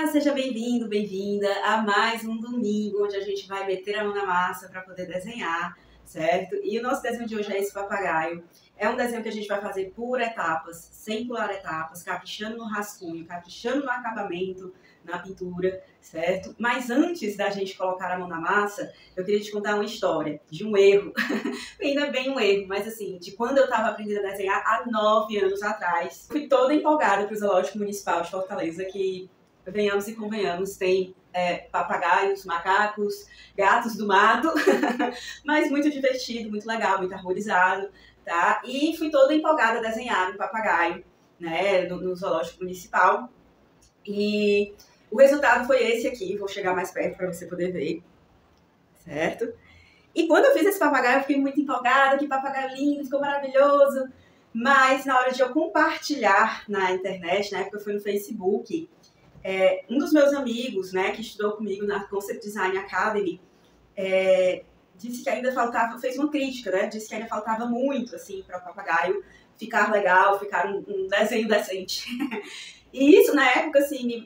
Olá, seja bem-vindo, bem-vinda a mais um domingo onde a gente vai meter a mão na massa para poder desenhar, certo? E o nosso desenho de hoje é esse papagaio. É um desenho que a gente vai fazer por etapas, sem pular etapas, caprichando no rascunho, caprichando no acabamento, na pintura, certo? Mas antes da gente colocar a mão na massa, eu queria te contar uma história de um erro. Ainda bem um erro, mas assim, de quando eu estava aprendendo a desenhar há 9 anos atrás. Fui toda empolgada para o Zoológico Municipal de Fortaleza, que, venhamos e convenhamos, tem papagaios, macacos, gatos do mato, mas muito divertido, muito legal, muito arborizado, tá? E fui toda empolgada a desenhar um papagaio, né, no Zoológico Municipal. E o resultado foi esse aqui, vou chegar mais perto para você poder ver, certo? E quando eu fiz esse papagaio, eu fiquei muito empolgada, que papagaio lindo, ficou maravilhoso. Mas na hora de eu compartilhar na internet, na época foi no Facebook, um dos meus amigos, né, que estudou comigo na Concept Design Academy, disse que ainda faltava, fez uma crítica, né, disse que ainda faltava muito, assim, para o papagaio ficar legal, ficar um desenho decente. E isso, na época, assim,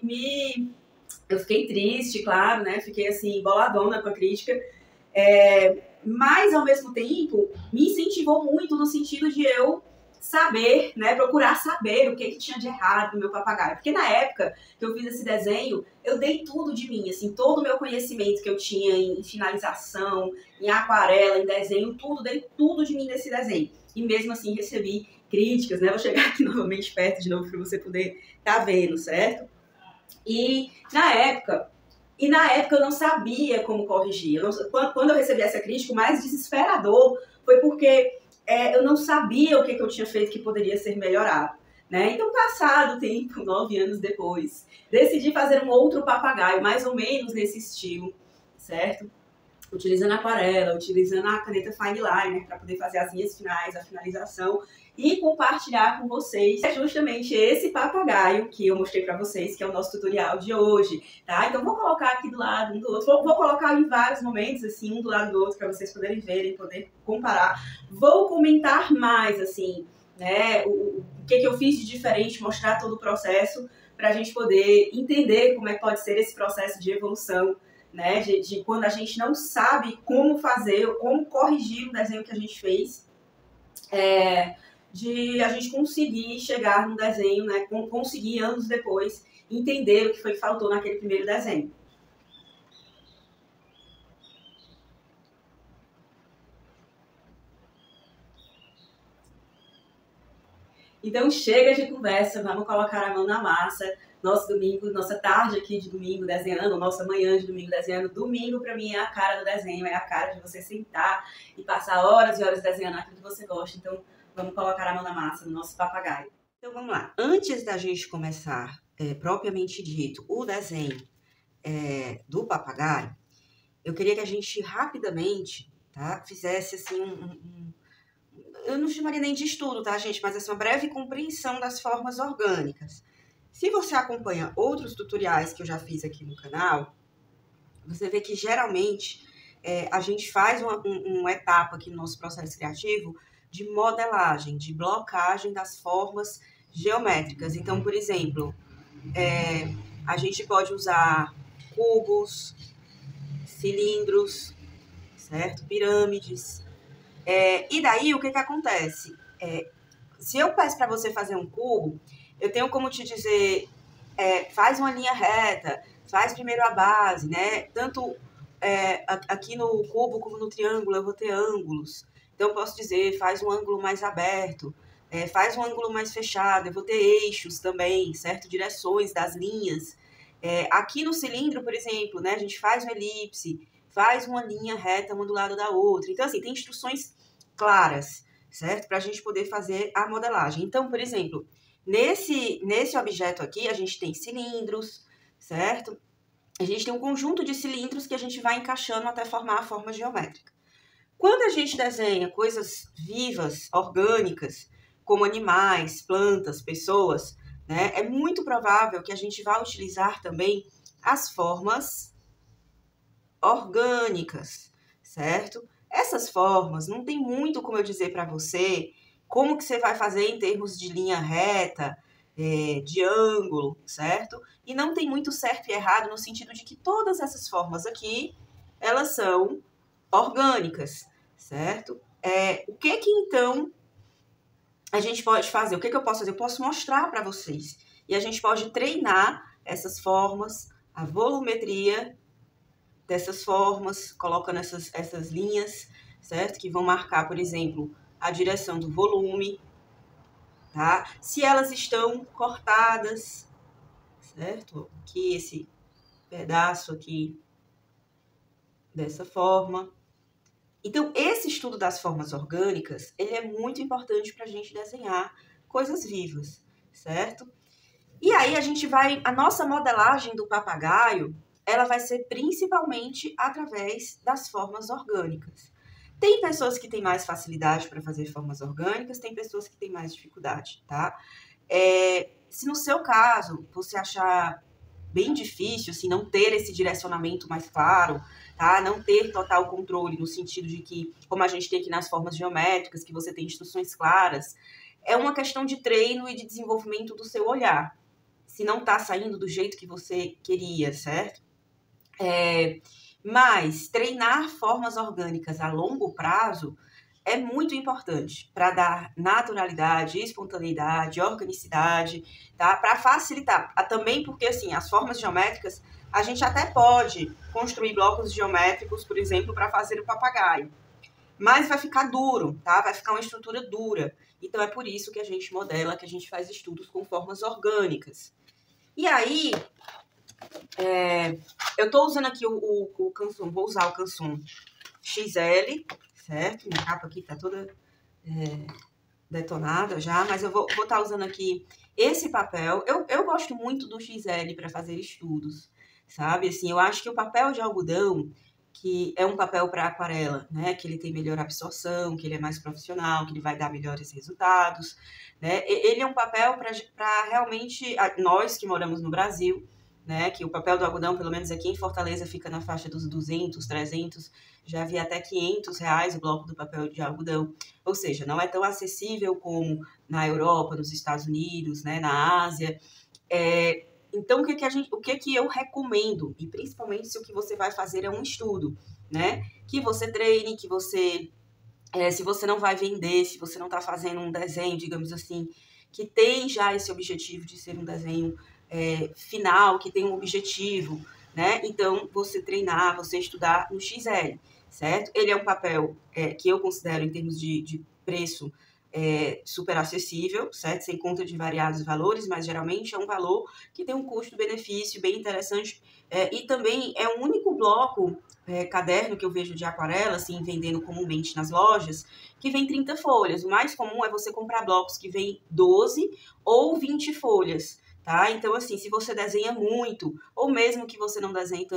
eu fiquei triste, claro, né, fiquei, assim, boladona com a crítica. Mas, ao mesmo tempo, me incentivou muito no sentido de eu saber, né, procurar saber o que tinha de errado no meu papagaio. Porque na época que eu fiz esse desenho, eu dei tudo de mim, assim, todo o meu conhecimento que eu tinha em finalização, em aquarela, em desenho, tudo, dei tudo de mim nesse desenho. E mesmo assim recebi críticas, né, vou chegar aqui novamente perto de novo para você poder estar vendo, certo? E na época eu não sabia como corrigir. Quando eu recebi essa crítica, o mais desesperador foi porque eu não sabia o que eu tinha feito que poderia ser melhorado. Né? Então, passado o tempo, 9 anos depois, decidi fazer um outro papagaio, mais ou menos nesse estilo, certo? Utilizando aquarela, utilizando a caneta Fine Liner para poder fazer as linhas finais, a finalização e compartilhar com vocês justamente esse papagaio que eu mostrei para vocês, que é o nosso tutorial de hoje, tá? Então vou colocar aqui do lado um do outro, vou colocar em vários momentos, assim, um do lado do outro para vocês poderem verem, poder comparar. Vou comentar mais, assim, né, o que eu fiz de diferente, mostrar todo o processo para a gente poder entender como é que pode ser esse processo de evolução, né, de quando a gente não sabe como fazer, como corrigir o desenho que a gente fez, de a gente conseguir chegar no desenho, né, conseguir anos depois entender o que foi que faltou naquele primeiro desenho. Então chega de conversa, vamos colocar a mão na massa. Nosso domingo, nossa tarde aqui de domingo desenhando, nossa manhã de domingo desenhando. Domingo para mim é a cara do desenho, é a cara de você sentar e passar horas e horas desenhando aquilo que você gosta. Então vamos colocar a mão na massa no nosso papagaio. Então vamos lá. Antes da gente começar, propriamente dito, o desenho do papagaio, eu queria que a gente rapidamente, tá, fizesse assim eu não chamaria nem de estudo, tá, gente? Mas assim, uma breve compreensão das formas orgânicas. Se você acompanha outros tutoriais que eu já fiz aqui no canal, você vê que geralmente a gente faz uma etapa aqui no nosso processo criativo de modelagem, de blocagem das formas geométricas. Então, por exemplo, a gente pode usar cubos, cilindros, certo? Pirâmides. E daí, o que acontece? Se eu peço para você fazer um cubo, eu tenho como te dizer, faz uma linha reta, faz primeiro a base, né? Tanto aqui no cubo como no triângulo eu vou ter ângulos. Então, eu posso dizer, faz um ângulo mais aberto, faz um ângulo mais fechado, eu vou ter eixos também, certo? Direções das linhas. Aqui no cilindro, por exemplo, né? A gente faz uma elipse, faz uma linha reta uma do lado da outra. Então, assim, tem instruções claras, certo? Para a gente poder fazer a modelagem. Então, por exemplo, nesse objeto aqui, a gente tem cilindros, certo? A gente tem um conjunto de cilindros que a gente vai encaixando até formar a forma geométrica. Quando a gente desenha coisas vivas, orgânicas, como animais, plantas, pessoas, né? É muito provável que a gente vá utilizar também as formas orgânicas, certo? Essas formas não tem muito como eu dizer para você como que você vai fazer em termos de linha reta, de ângulo, certo? E não tem muito certo e errado no sentido de que todas essas formas aqui, elas são orgânicas, certo? O que então a gente pode fazer? O que eu posso fazer? Eu posso mostrar para vocês. E a gente pode treinar essas formas, a volumetria dessas formas, colocando essas linhas, certo? Que vão marcar, por exemplo, a direção do volume, tá? Se elas estão cortadas, certo? Aqui, esse pedaço aqui, dessa forma. Então, esse estudo das formas orgânicas, ele é muito importante para a gente desenhar coisas vivas, certo? E aí a nossa modelagem do papagaio, ela vai ser principalmente através das formas orgânicas. Tem pessoas que têm mais facilidade para fazer formas orgânicas, tem pessoas que têm mais dificuldade, tá? Se no seu caso você achar bem difícil, assim, não ter esse direcionamento mais claro, tá? Não ter total controle, no sentido de que, como a gente tem aqui nas formas geométricas, que você tem instruções claras, é uma questão de treino e de desenvolvimento do seu olhar. Se não tá saindo do jeito que você queria, certo? Mas treinar formas orgânicas a longo prazo é muito importante para dar naturalidade, espontaneidade, organicidade, tá? Para facilitar. Também porque, assim, as formas geométricas, a gente até pode construir blocos geométricos, por exemplo, para fazer o papagaio. Mas vai ficar duro, tá? Vai ficar uma estrutura dura. Então, é por isso que a gente modela, que a gente faz estudos com formas orgânicas. E aí, eu tô usando aqui o Canson, vou usar o Canson XL, certo? Minha capa aqui tá toda detonada já, mas eu vou estar usando aqui esse papel. Eu gosto muito do XL para fazer estudos, sabe? Assim, eu acho que o papel de algodão, que é um papel para aquarela, né? Que ele tem melhor absorção, que ele é mais profissional, que ele vai dar melhores resultados, né? Ele é um papel para realmente nós que moramos no Brasil, né? Que o papel do algodão, pelo menos aqui em Fortaleza, fica na faixa dos 200, 300, já vi até R$ 500 o bloco do papel de algodão. Ou seja, não é tão acessível como na Europa, nos Estados Unidos, né? Na Ásia. Então, o que eu recomendo, e principalmente se o que você vai fazer é um estudo, né? Que você treine, que você, se você não vai vender, se você não está fazendo um desenho, digamos assim, que tem já esse objetivo de ser um desenho final, que tem um objetivo, né? Então, você treinar, você estudar no XL, certo? Ele é um papel que eu considero, em termos de preço, super acessível, certo? Sem conta de variados valores, mas geralmente é um valor que tem um custo-benefício bem interessante. E também é o único bloco caderno que eu vejo de aquarela, assim, vendendo comumente nas lojas, que vem 30 folhas. O mais comum é você comprar blocos que vem 12 ou 20 folhas. Tá? Então, assim, se você desenha muito, ou mesmo que você não desenhe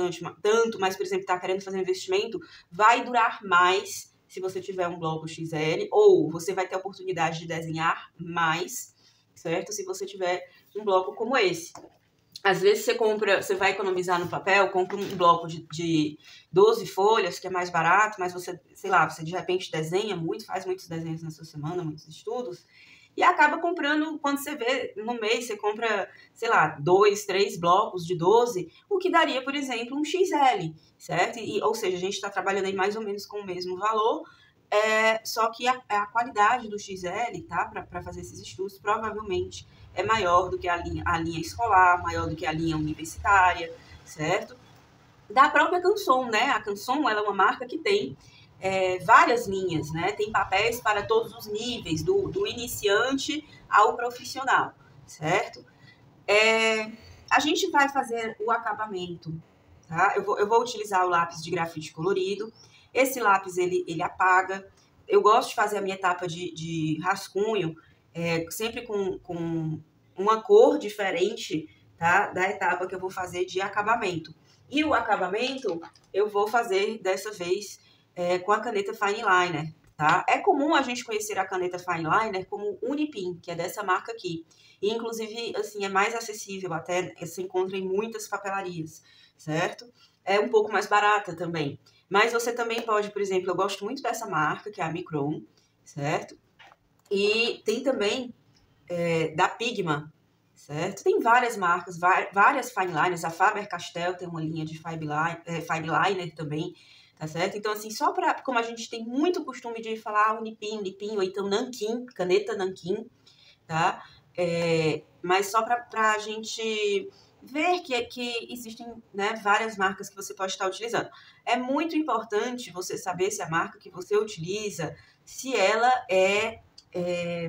tanto, mas, por exemplo, está querendo fazer um investimento, vai durar mais se você tiver um bloco XL, ou você vai ter a oportunidade de desenhar mais, certo? Se você tiver um bloco como esse. Às vezes você vai economizar no papel, compra um bloco de 12 folhas, que é mais barato, mas você, sei lá, você de repente desenha muito, faz muitos desenhos na sua semana, muitos estudos, e acaba comprando, quando você vê, no mês, você compra, sei lá, 2, 3 blocos de 12, o que daria, por exemplo, um XL, certo? Ou seja, a gente está trabalhando aí mais ou menos com o mesmo valor, só que a qualidade do XL, tá, para fazer esses estudos, provavelmente é maior do que a linha escolar, maior do que a linha universitária, certo? Da própria Canson, né? A Canson, ela é uma marca que tem várias linhas, né? Tem papéis para todos os níveis, do iniciante ao profissional, certo? A gente vai fazer o acabamento, tá? Eu vou utilizar o lápis de grafite colorido. Esse lápis, ele apaga. Eu gosto de fazer a minha etapa de rascunho sempre com uma cor diferente, tá? Da etapa que eu vou fazer de acabamento. E o acabamento eu vou fazer dessa vez com a caneta Fine Liner, tá? É comum a gente conhecer a caneta Fine Liner como Unipin, que é dessa marca aqui. E, inclusive, assim, é mais acessível, até se encontra em muitas papelarias, certo? É um pouco mais barata também. Mas você também pode, por exemplo, eu gosto muito dessa marca, que é a Micron, certo? E tem também da Pigma, certo? Tem várias marcas, várias fine liners, a Faber-Castell tem uma linha de fine liner também, tá certo? Então, assim, só para, como a gente tem muito costume de falar Unipin, ou então Nanquim, caneta Nanquim, tá? Mas só para a gente ver que existem, né, várias marcas que você pode estar utilizando. É muito importante você saber se a marca que você utiliza, se ela é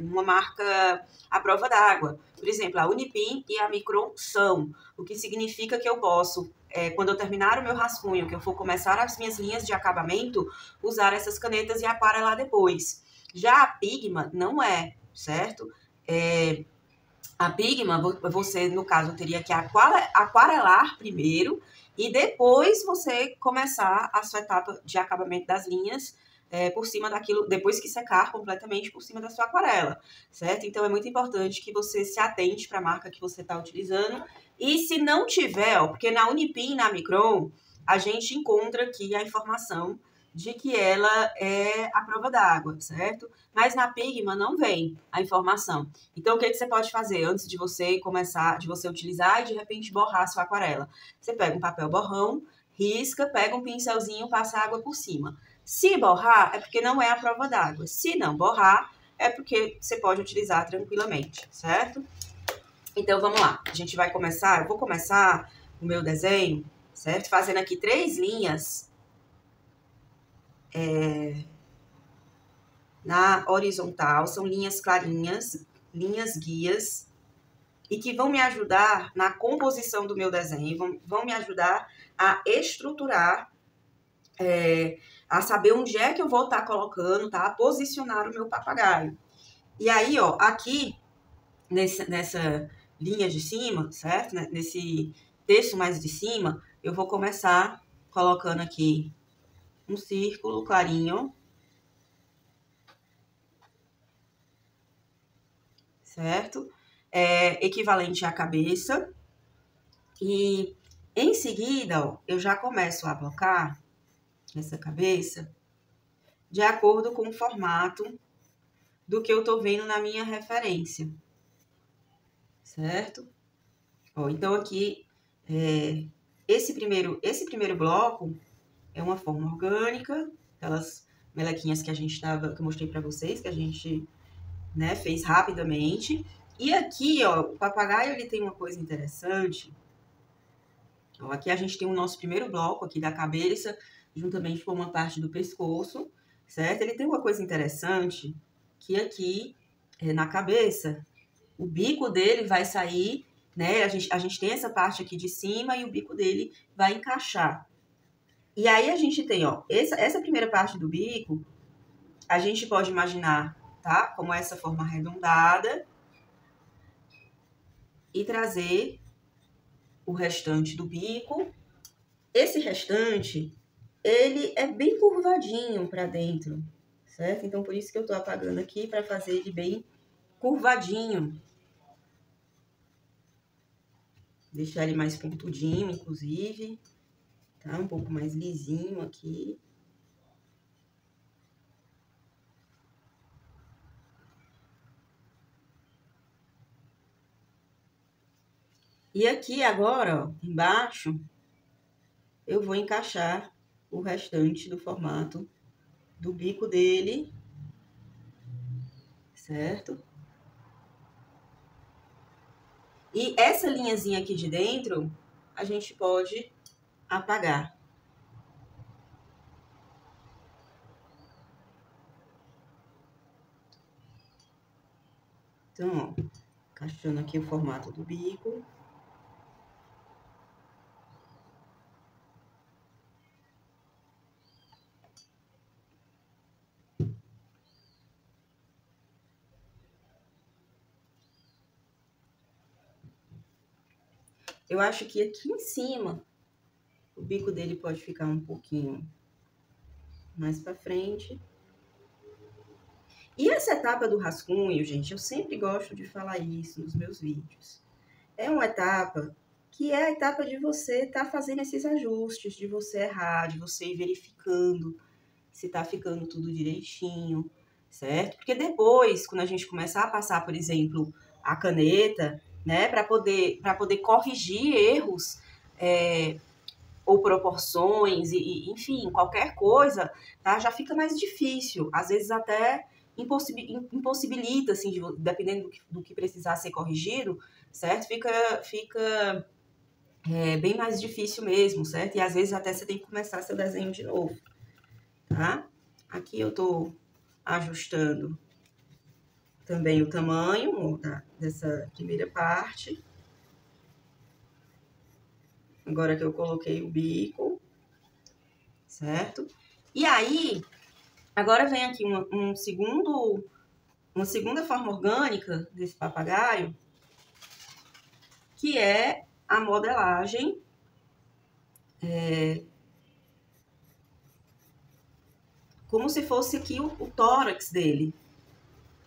uma marca à prova d'água. Por exemplo, a Unipin e a Micron são, o que significa que eu posso, quando eu terminar o meu rascunho, que eu for começar as minhas linhas de acabamento, usar essas canetas e aquarelar depois. Já a Pigma não é, certo? A Pigma, você, no caso, teria que aquarelar primeiro e depois você começar a sua etapa de acabamento das linhas por cima daquilo, depois que secar completamente por cima da sua aquarela, certo? Então, é muito importante que você se atente para a marca que você está utilizando. E se não tiver, porque na Unipin e na Micron, a gente encontra aqui a informação de que ela é à prova d'água, certo? Mas na Pigma não vem a informação. Então, o que você pode fazer antes de você começar, de você utilizar e de repente borrar a sua aquarela? Você pega um papel borrão, risca, pega um pincelzinho, passa água por cima. Se borrar, é porque não é a prova d'água. Se não borrar, é porque você pode utilizar tranquilamente, certo? Então, vamos lá. A gente vai começar, eu vou começar o meu desenho, certo? Fazendo aqui 3 linhas na horizontal, são linhas clarinhas, linhas guias, e que vão me ajudar na composição do meu desenho, vão me ajudar a estruturar, a saber onde é que eu vou estar colocando, tá? A posicionar o meu papagaio. E aí, ó, aqui, nessa linha de cima, certo? Nesse terço mais de cima, eu vou começar colocando aqui um círculo clarinho, certo? Equivalente à cabeça. E em seguida, ó, eu já começo a blocar essa cabeça de acordo com o formato do que eu tô vendo na minha referência, certo? Ó, então aqui, esse primeiro bloco é uma forma orgânica, aquelas melequinhas que que eu mostrei para vocês, que a gente, né, fez rapidamente. E aqui, ó, o papagaio, ele tem uma coisa interessante. Ó, aqui a gente tem o nosso primeiro bloco aqui da cabeça, juntamente com uma parte do pescoço, certo? Ele tem uma coisa interessante, que aqui, na cabeça, o bico dele vai sair, né? A gente tem essa parte aqui de cima e o bico dele vai encaixar. E aí a gente tem, ó, essa primeira parte do bico, a gente pode imaginar, tá? Como essa forma arredondada e trazer o restante do bico. Esse restante, ele é bem curvadinho para dentro, certo? Então, por isso que eu tô apagando aqui, para fazer ele bem curvadinho. Deixar ele mais pontudinho, inclusive, tá? Um pouco mais lisinho aqui. E aqui agora, ó, embaixo, eu vou encaixar o restante do formato do bico dele, certo? E essa linhazinha aqui de dentro, a gente pode apagar. Então, ó, encaixando aqui o formato do bico. Eu acho que aqui em cima, o bico dele pode ficar um pouquinho mais pra frente. E essa etapa do rascunho, gente, eu sempre gosto de falar isso nos meus vídeos. É uma etapa que é a etapa de você estar fazendo esses ajustes, de você errar, de você ir verificando se tá ficando tudo direitinho, certo? Porque depois, quando a gente começar a passar, por exemplo, a caneta, né? Para poder corrigir erros ou proporções, enfim, qualquer coisa, tá? Já fica mais difícil. Às vezes até impossibilita, assim, dependendo do que precisar ser corrigido, certo? Fica bem mais difícil mesmo, certo? E às vezes até você tem que começar seu desenho de novo, tá? Aqui eu tô ajustando também o tamanho dessa primeira parte. Agora que eu coloquei o bico, certo? E aí, agora vem aqui uma segunda forma orgânica desse papagaio, que é a modelagem como se fosse aqui o tórax dele,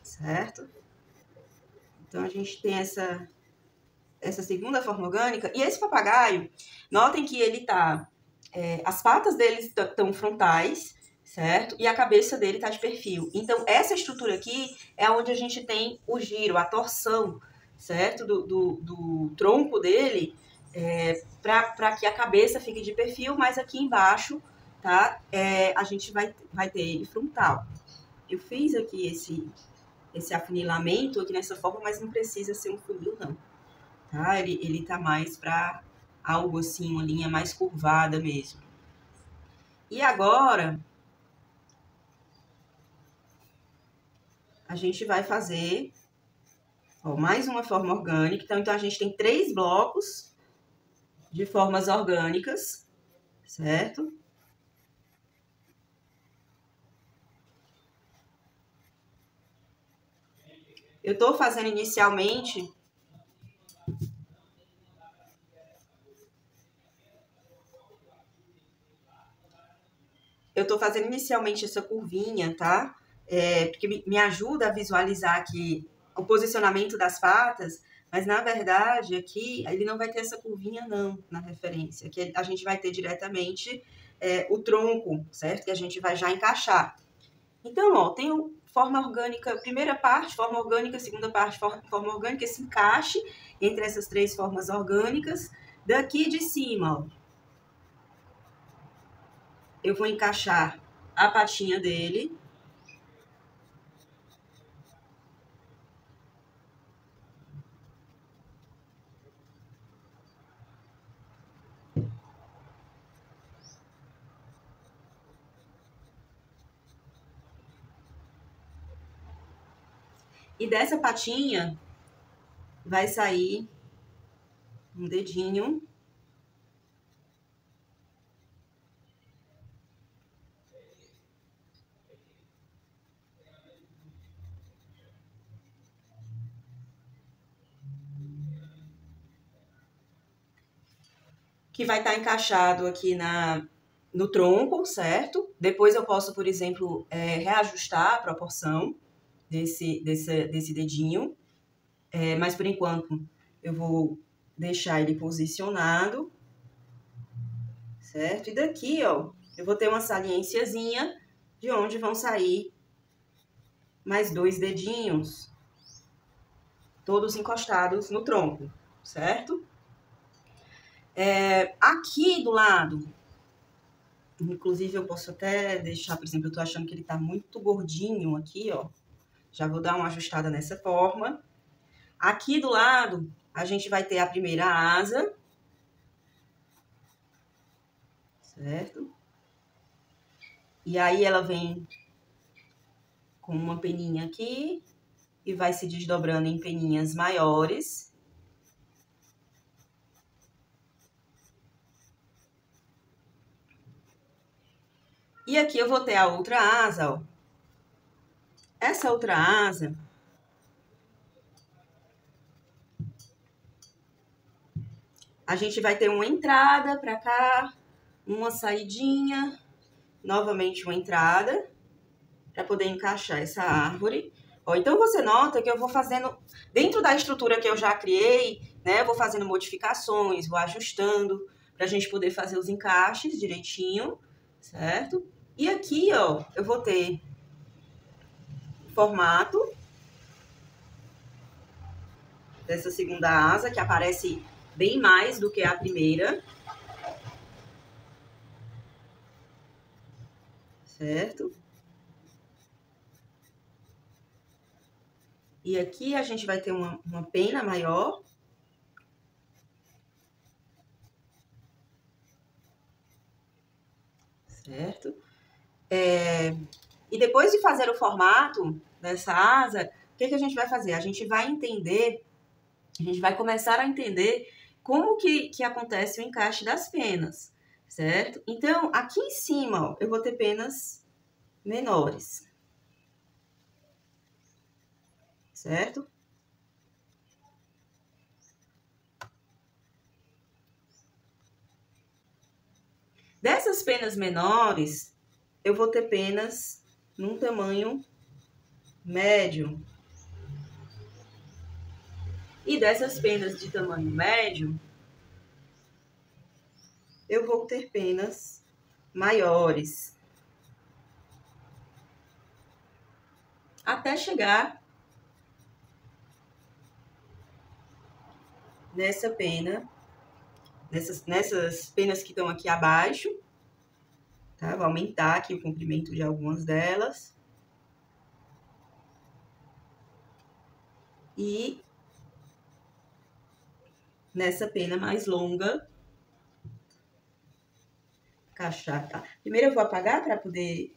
certo? Então, a gente tem essa segunda forma orgânica. E esse papagaio, notem que ele tá... as patas dele estão frontais, certo? E a cabeça dele tá de perfil. Então, essa estrutura aqui é onde a gente tem o giro, a torção, certo? Do tronco dele, para que a cabeça fique de perfil, mas aqui embaixo, tá? A gente vai ter ele frontal. Eu fiz aqui esse afunilamento aqui nessa forma, mas não precisa ser um funil, não. Tá? Ele tá mais para algo assim, uma linha mais curvada mesmo. E agora, a gente vai fazer mais uma forma orgânica. Então, a gente tem 3 blocos de formas orgânicas, certo? Eu tô fazendo inicialmente... essa curvinha, tá? Porque me ajuda a visualizar aqui o posicionamento das patas, mas na verdade aqui ele não vai ter essa curvinha não na referência, que a gente vai ter diretamente o tronco, certo? Que a gente vai já encaixar. Então, ó, tem forma orgânica, primeira parte, forma orgânica, segunda parte, forma orgânica, esse encaixe entre essas 3 formas orgânicas. Daqui de cima, ó, eu vou encaixar a patinha dele. E dessa patinha vai sair um dedinho. Que vai estar encaixado aqui no tronco, certo? Depois eu posso, por exemplo, reajustar a proporção desse dedinho. Mas por enquanto eu vou deixar ele posicionado, certo? E daqui, ó, eu vou ter uma saliênciazinha de onde vão sair mais 2 dedinhos, todos encostados no tronco, certo? Aqui do lado, inclusive eu posso até deixar, por exemplo, eu tô achando que ele tá muito gordinho aqui, ó. Já vou dar uma ajustada nessa forma. Aqui do lado, a gente vai ter a primeira asa, certo? E aí ela vem com uma peninha aqui e vai se desdobrando em peninhas maiores. E aqui eu vou ter a outra asa, ó. Essa outra asa, a gente vai ter uma entrada pra cá, uma saidinha, novamente uma entrada, para poder encaixar essa árvore. Ó, então, você nota que eu vou fazendo, dentro da estrutura que eu já criei, né, eu vou fazendo modificações, vou ajustando, pra gente poder fazer os encaixes direitinho, certo? E aqui, ó, eu vou ter formato. dessa segunda asa, que aparece bem mais do que a primeira. Certo? E aqui a gente vai ter uma pena maior. Certo? E depois de fazer o formato dessa asa, o que a gente vai fazer? A gente vai entender, a gente vai começar a entender como que acontece o encaixe das penas, certo? Então, aqui em cima, ó, eu vou ter penas menores, certo? Dessas penas menores, eu vou ter penas num tamanho médio. E dessas penas de tamanho médio, eu vou ter penas maiores. Até chegar nessa pena, nessas penas que estão aqui abaixo, tá? Vou aumentar aqui o comprimento de algumas delas. E nessa pena mais longa, encaixar, tá? Primeiro eu vou apagar para poder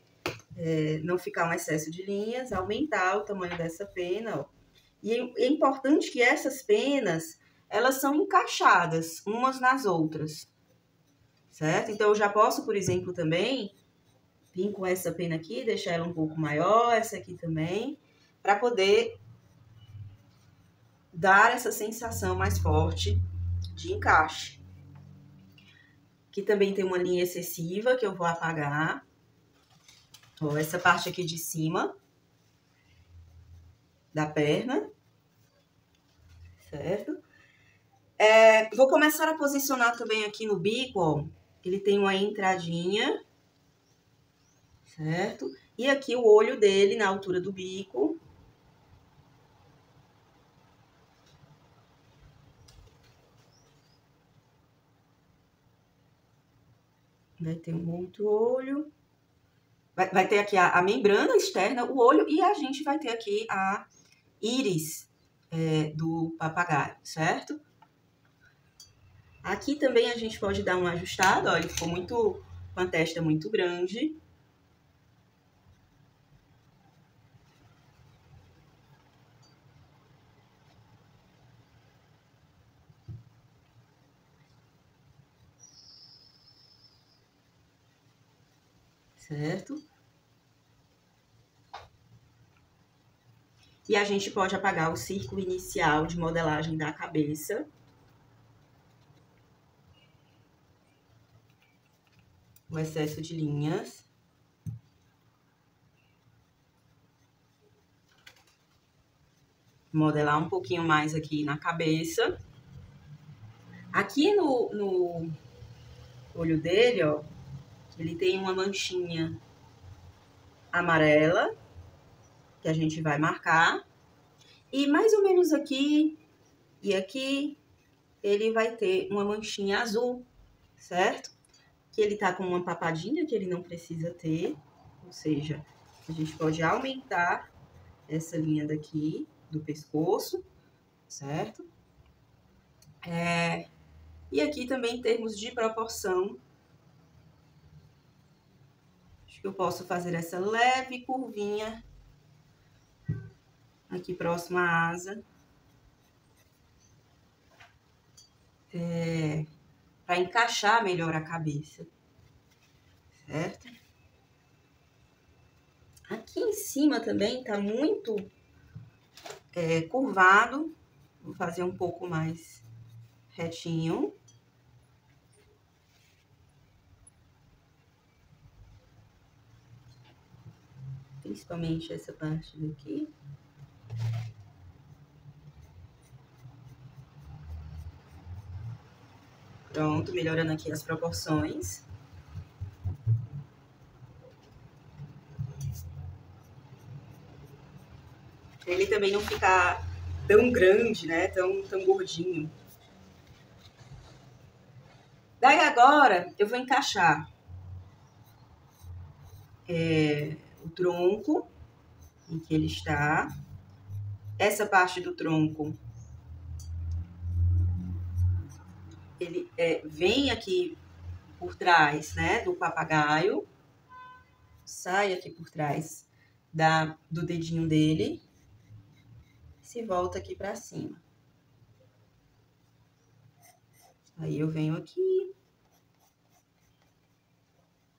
não ficar um excesso de linhas, aumentar o tamanho dessa pena, ó. E é importante que essas penas, elas são encaixadas umas nas outras, certo? Então, eu já posso, por exemplo, também vir com essa pena aqui, deixar ela um pouco maior, essa aqui também, para poder dar essa sensação mais forte de encaixe. Aqui também tem uma linha excessiva que eu vou apagar. Ó, essa parte aqui de cima da perna, certo? Vou começar a posicionar também aqui no bico, ó. Ele tem uma entradinha, certo? E aqui o olho dele na altura do bico. Vai ter um outro olho. Vai ter aqui a membrana externa, o olho, e a gente vai ter aqui a íris do papagaio, certo? Aqui também a gente pode dar uma ajustada, ó, ele ficou muito, com a testa muito grande. Certo? E a gente pode apagar o círculo inicial de modelagem da cabeça. O excesso de linhas. Modelar um pouquinho mais aqui na cabeça. Aqui no olho dele, ó, ele tem uma manchinha amarela, que a gente vai marcar. E mais ou menos aqui e aqui, ele vai ter uma manchinha azul, certo? Que ele tá com uma papadinha que ele não precisa ter. Ou seja, a gente pode aumentar essa linha daqui do pescoço, certo? E aqui também em termos de proporção, acho que eu posso fazer essa leve curvinha aqui próximo à asa. Para encaixar melhor a cabeça, certo? Aqui em cima também tá muito curvado. Vou fazer um pouco mais retinho. Principalmente essa parte daqui. Pronto, melhorando aqui as proporções. Ele também não ficar tão grande, né? Tão gordinho. Daí agora eu vou encaixar o tronco em que ele está. Essa parte do tronco, ele vem aqui por trás, né, do papagaio, sai aqui por trás do dedinho dele, se volta aqui para cima. Aí eu venho aqui,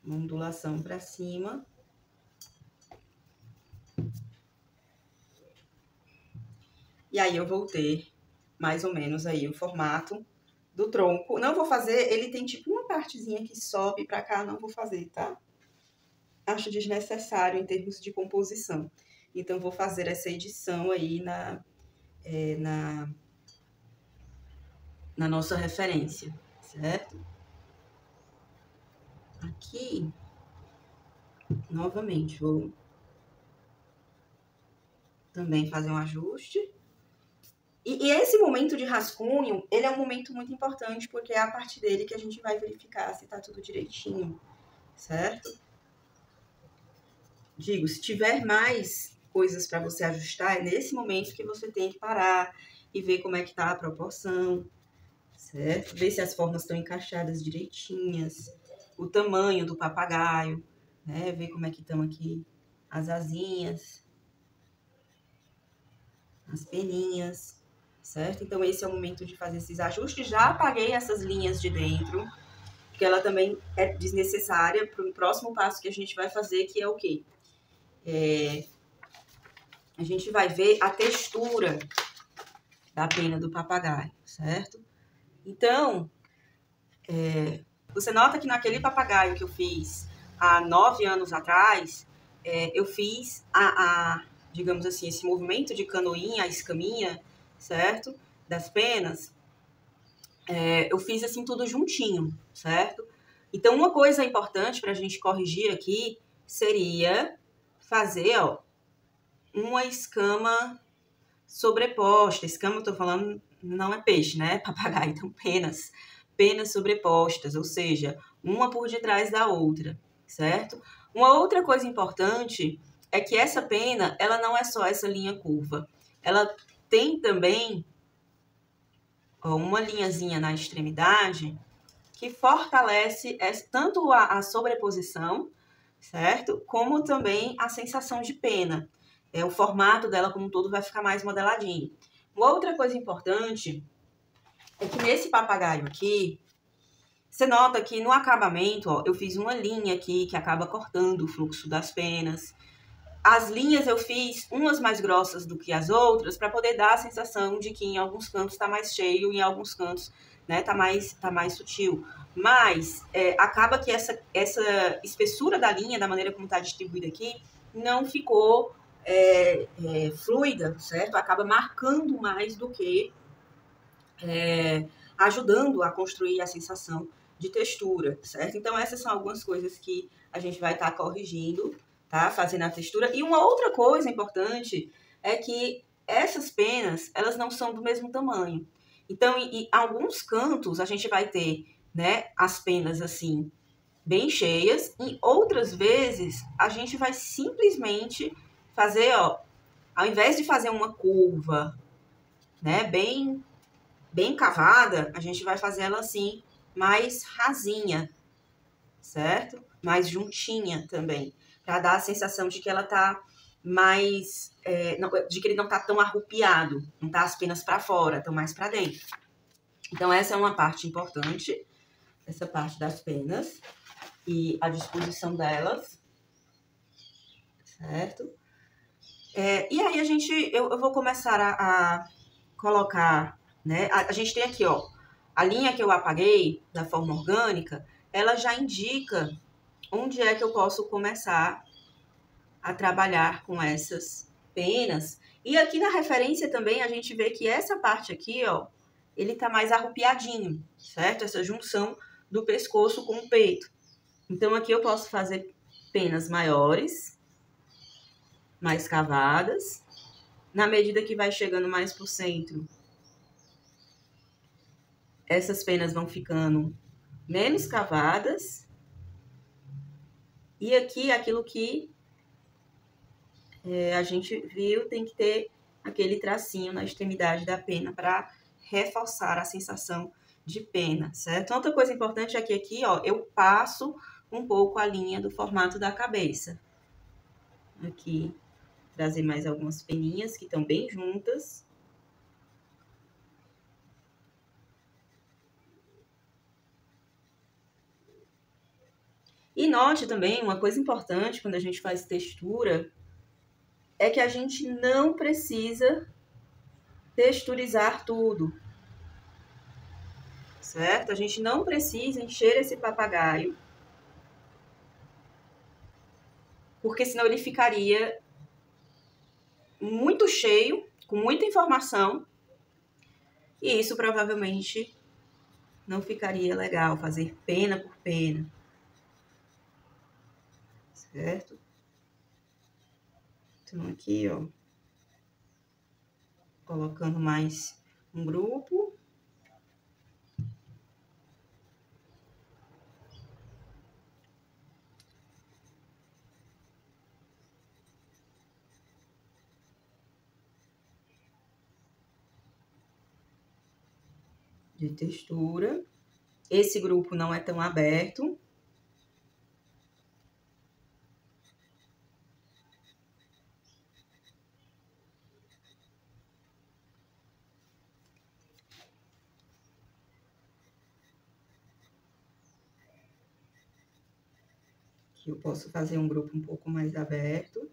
uma ondulação para cima. E aí eu vou ter mais ou menos aí o formato do tronco. Não vou fazer, ele tem tipo uma partezinha que sobe pra cá, não vou fazer, tá? Acho desnecessário em termos de composição. Então, vou fazer essa edição aí na nossa referência, certo? Aqui, novamente, vou também fazer um ajuste. E esse momento de rascunho, ele é um momento muito importante, porque é a partir dele que a gente vai verificar se tá tudo direitinho, certo? Digo, se tiver mais coisas para você ajustar, é nesse momento que você tem que parar e ver como é que tá a proporção, certo? Ver se as formas estão encaixadas direitinhas, o tamanho do papagaio, né? Ver como é que estão aqui as asinhas, as peninhas, certo? Então, esse é o momento de fazer esses ajustes. Já apaguei essas linhas de dentro, porque ela também é desnecessária para o próximo passo que a gente vai fazer, que é o quê? A gente vai ver a textura da pena do papagaio, certo? Então, você nota que naquele papagaio que eu fiz há 9 anos atrás, eu fiz digamos assim, esse movimento de canoinha, a escaminha, certo? Das penas, eu fiz assim tudo juntinho, certo? Então, uma coisa importante para a gente corrigir aqui seria fazer, ó, uma escama sobreposta. Escama, eu tô falando, não é peixe, né? Papagaio, então penas sobrepostas, ou seja, uma por detrás da outra, certo? Uma outra coisa importante é que essa pena, ela não é só essa linha curva. Ela tem também uma linhazinha na extremidade que fortalece tanto a sobreposição, certo? Como também a sensação de pena. O formato dela como um todo vai ficar mais modeladinho. Uma outra coisa importante é que nesse papagaio aqui, você nota que no acabamento, ó, eu fiz uma linha aqui que acaba cortando o fluxo das penas. As linhas eu fiz umas mais grossas do que as outras para poder dar a sensação de que em alguns cantos está mais cheio e em alguns cantos, né, tá mais sutil. Mas acaba que essa espessura da linha, da maneira como está distribuída aqui, não ficou fluida, certo? Acaba marcando mais do que ajudando a construir a sensação de textura, certo? Então, essas são algumas coisas que a gente vai estar corrigindo, tá? Fazendo a textura. E uma outra coisa importante é que essas penas, elas não são do mesmo tamanho. Então, em alguns cantos, a gente vai ter, né, as penas assim, bem cheias. E outras vezes, a gente vai simplesmente fazer, ó, ao invés de fazer uma curva, né, bem cavada, a gente vai fazer ela assim, mais rasinha, certo? Mais juntinha também, para dar a sensação de que ela tá mais, de que ele não tá tão arrupiado, não tá as penas para fora, estão mais para dentro. Então, essa é uma parte importante, essa parte das penas e a disposição delas, certo? E aí eu vou começar a colocar, né? A gente tem aqui, ó, a linha que eu apaguei da forma orgânica, ela já indica onde é que eu posso começar a trabalhar com essas penas. E aqui na referência também a gente vê que essa parte aqui, ó, ele tá mais arrupiadinho, certo? Essa junção do pescoço com o peito. Então aqui eu posso fazer penas maiores, mais cavadas, Na medida que vai chegando mais pro centro, essas penas vão ficando menos cavadas. E aqui, aquilo que a gente viu, tem que ter aquele tracinho na extremidade da pena para reforçar a sensação de pena, certo? Outra coisa importante é que aqui, ó, eu passo um pouco a linha do formato da cabeça. Aqui, trazer mais algumas peninhas que estão bem juntas. E note também, uma coisa importante quando a gente faz textura, é que a gente não precisa texturizar tudo, certo? A gente não precisa encher esse papagaio, porque senão ele ficaria muito cheio, com muita informação, e isso provavelmente não ficaria legal, fazer pena por pena, certo? Então aqui, ó, colocando mais um grupo. De textura. Esse grupo não é tão aberto. Aqui eu posso fazer um grupo um pouco mais aberto.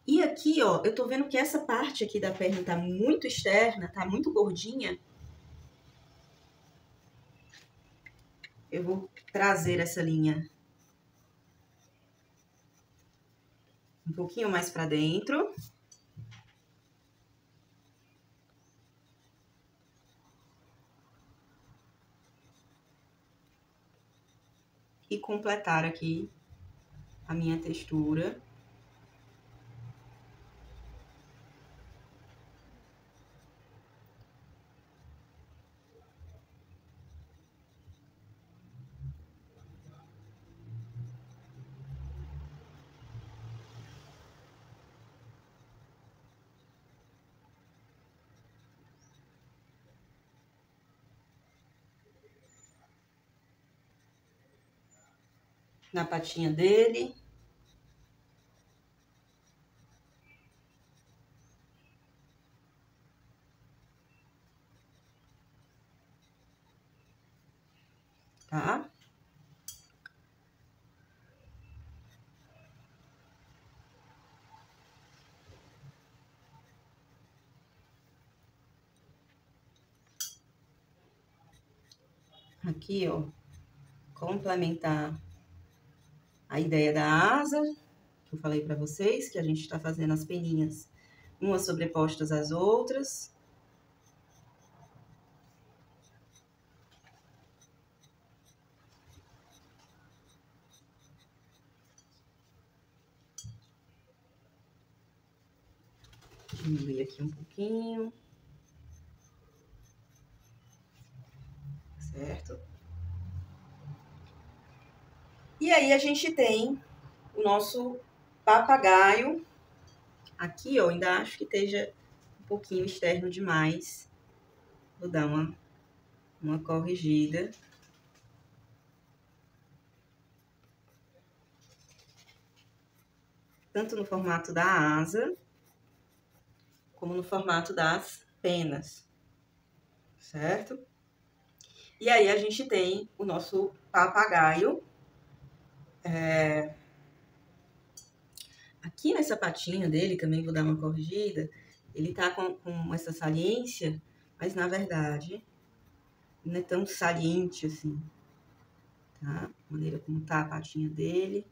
E aqui, ó, eu tô vendo que essa parte aqui da perna tá muito externa, tá muito gordinha. Eu vou trazer essa linha um pouquinho mais pra dentro. E completar aqui a minha textura. Na patinha dele. Tá? Aqui, ó, complementar a ideia da asa, que eu falei pra vocês, que a gente tá fazendo as peninhas umas sobrepostas às outras. Diminuir aqui um pouquinho. Certo? E aí a gente tem o nosso papagaio. Aqui, ó, ainda acho que esteja um pouquinho externo demais. Vou dar uma corrigida. Tanto no formato da asa, como no formato das penas. Certo? E aí a gente tem o nosso papagaio. Aqui nessa patinha dele, também vou dar uma corrigida, Ele tá com essa saliência, mas na verdade não é tão saliente assim, tá? A maneira como tá a patinha dele.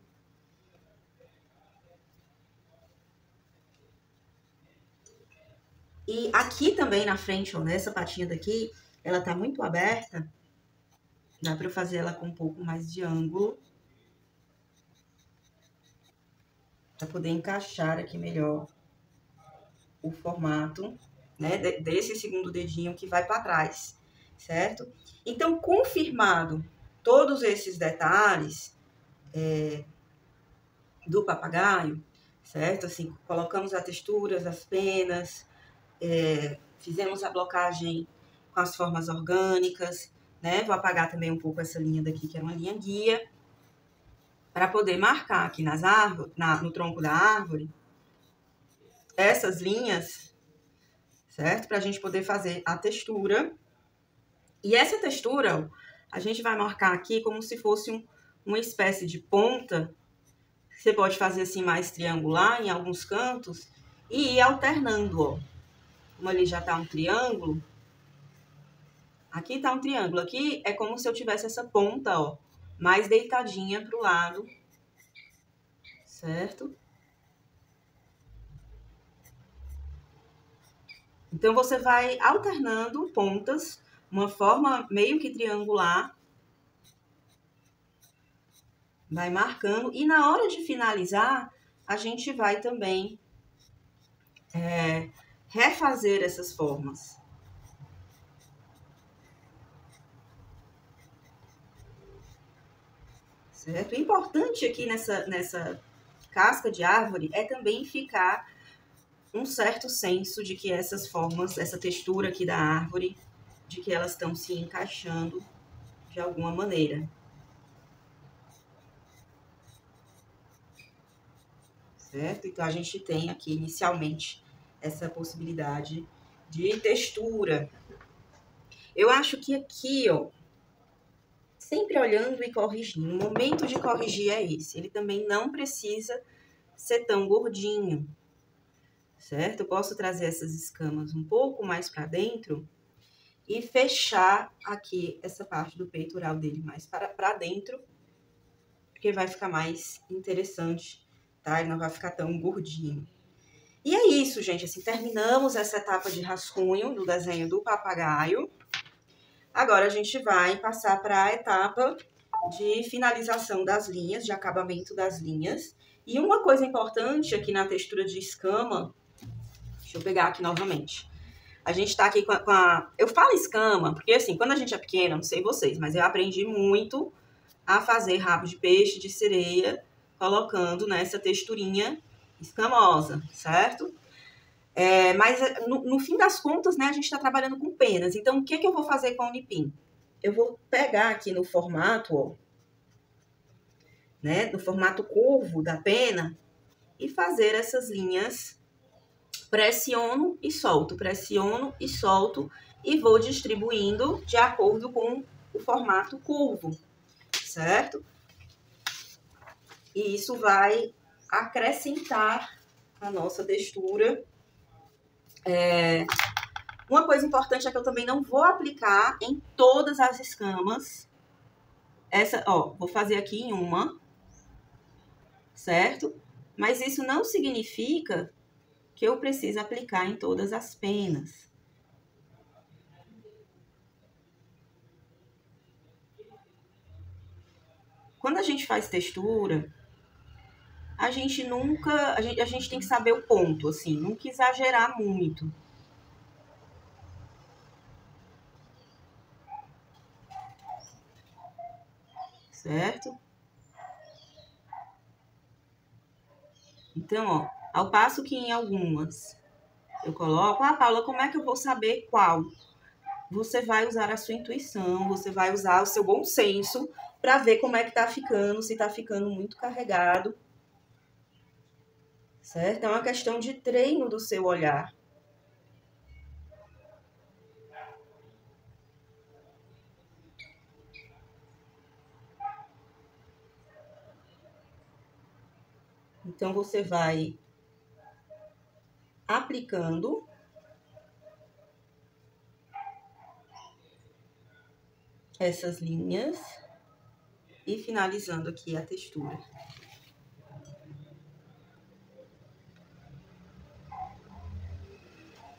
E aqui também na frente, ó, nessa patinha daqui, ela tá muito aberta. Dá pra fazer ela com um pouco mais de ângulo. Pra poder encaixar aqui melhor o formato, né, desse segundo dedinho que vai pra trás, certo? Então, confirmado todos esses detalhes do papagaio, certo? Assim, colocamos as texturas, as penas, fizemos a blocagem com as formas orgânicas, né? Vou apagar também um pouco essa linha daqui, que é uma linha guia, para poder marcar aqui nas árvores, no tronco da árvore, essas linhas, certo? Para a gente poder fazer a textura. E essa textura, ó, a gente vai marcar aqui como se fosse uma espécie de ponta. Você pode fazer assim mais triangular em alguns cantos e ir alternando, ó. Como ali já tá um triângulo, aqui tá um triângulo. Aqui é como se eu tivesse essa ponta, ó, mais deitadinha pro lado, certo? Então, você vai alternando pontas, uma forma meio que triangular, vai marcando, e na hora de finalizar, a gente vai também refazer essas formas. Certo? O importante aqui nessa casca de árvore é também ficar um certo senso de que essas formas, essa textura aqui da árvore, de que elas estão se encaixando de alguma maneira. Certo? Então, a gente tem aqui inicialmente essa possibilidade de textura. Eu acho que aqui, ó, sempre olhando e corrigindo, o momento de corrigir é esse. Ele também não precisa ser tão gordinho, certo? Eu posso trazer essas escamas um pouco mais para dentro e fechar aqui essa parte do peitoral dele mais para dentro, porque vai ficar mais interessante, tá? Ele não vai ficar tão gordinho. E é isso, gente, assim, terminamos essa etapa de rascunho do desenho do papagaio. Agora a gente vai passar para a etapa de finalização das linhas, de acabamento das linhas. E uma coisa importante aqui na textura de escama, deixa eu pegar aqui novamente. A gente tá aqui com a... Eu falo escama, porque assim, quando a gente é pequena, não sei vocês, mas eu aprendi muito a fazer rabo de peixe, de sereia, colocando nessa texturinha escamosa, certo? Mas no fim das contas, né, a gente está trabalhando com penas. Então, o que eu vou fazer com a Unipin? Eu vou pegar aqui no formato, ó, né, no formato curvo da pena e fazer essas linhas. Pressiono e solto e vou distribuindo de acordo com o formato curvo, certo? E isso vai acrescentar a nossa textura. Uma coisa importante é que eu também não vou aplicar em todas as escamas. Essa, ó, vou fazer aqui em uma, certo? Mas isso não significa que eu preciso aplicar em todas as penas. Quando a gente faz textura, a gente nunca... A gente tem que saber o ponto, assim, nunca exagerar muito. Certo? Então, ó, ao passo que em algumas eu coloco... Ah, Paula, como é que eu vou saber qual? Você vai usar a sua intuição, você vai usar o seu bom senso para ver como é que tá ficando, se tá ficando muito carregado. Certo? É uma questão de treino do seu olhar. Então, você vai aplicando essas linhas e finalizando aqui a textura.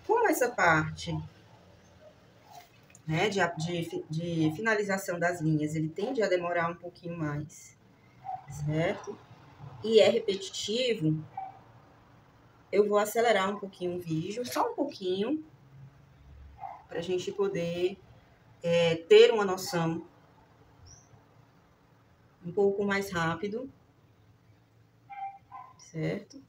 Como essa parte, né, de finalização das linhas, ele tende a demorar um pouquinho mais, certo? E é repetitivo, eu vou acelerar um pouquinho o vídeo, só um pouquinho, pra gente poder ter uma noção um pouco mais rápido, certo?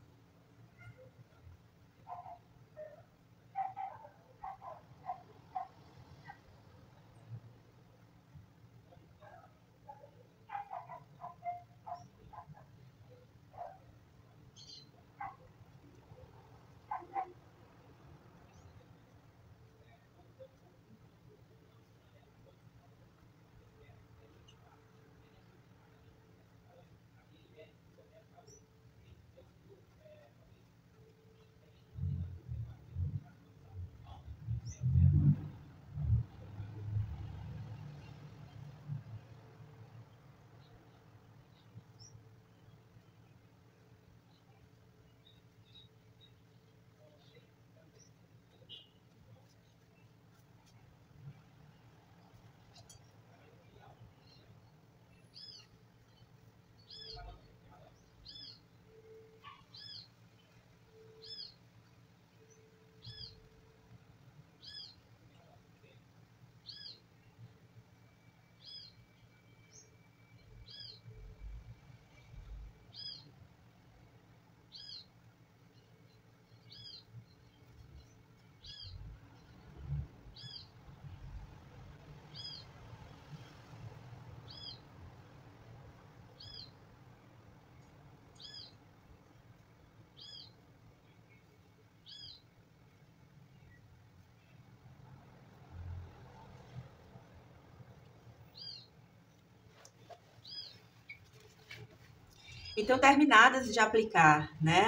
Então, terminadas de aplicar, né,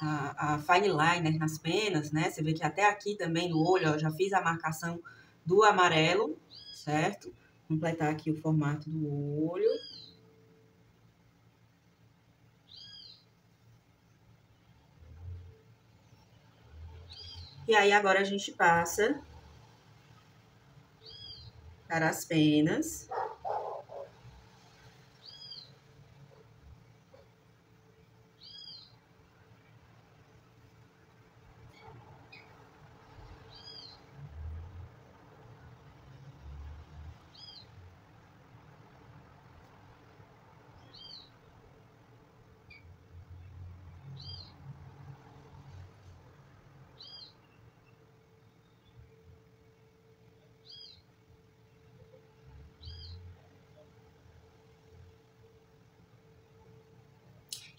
a fine liner nas penas, né, você vê que até aqui também no olho, ó, já fiz a marcação do amarelo, certo? Completar aqui o formato do olho. E aí, agora a gente passa para as penas.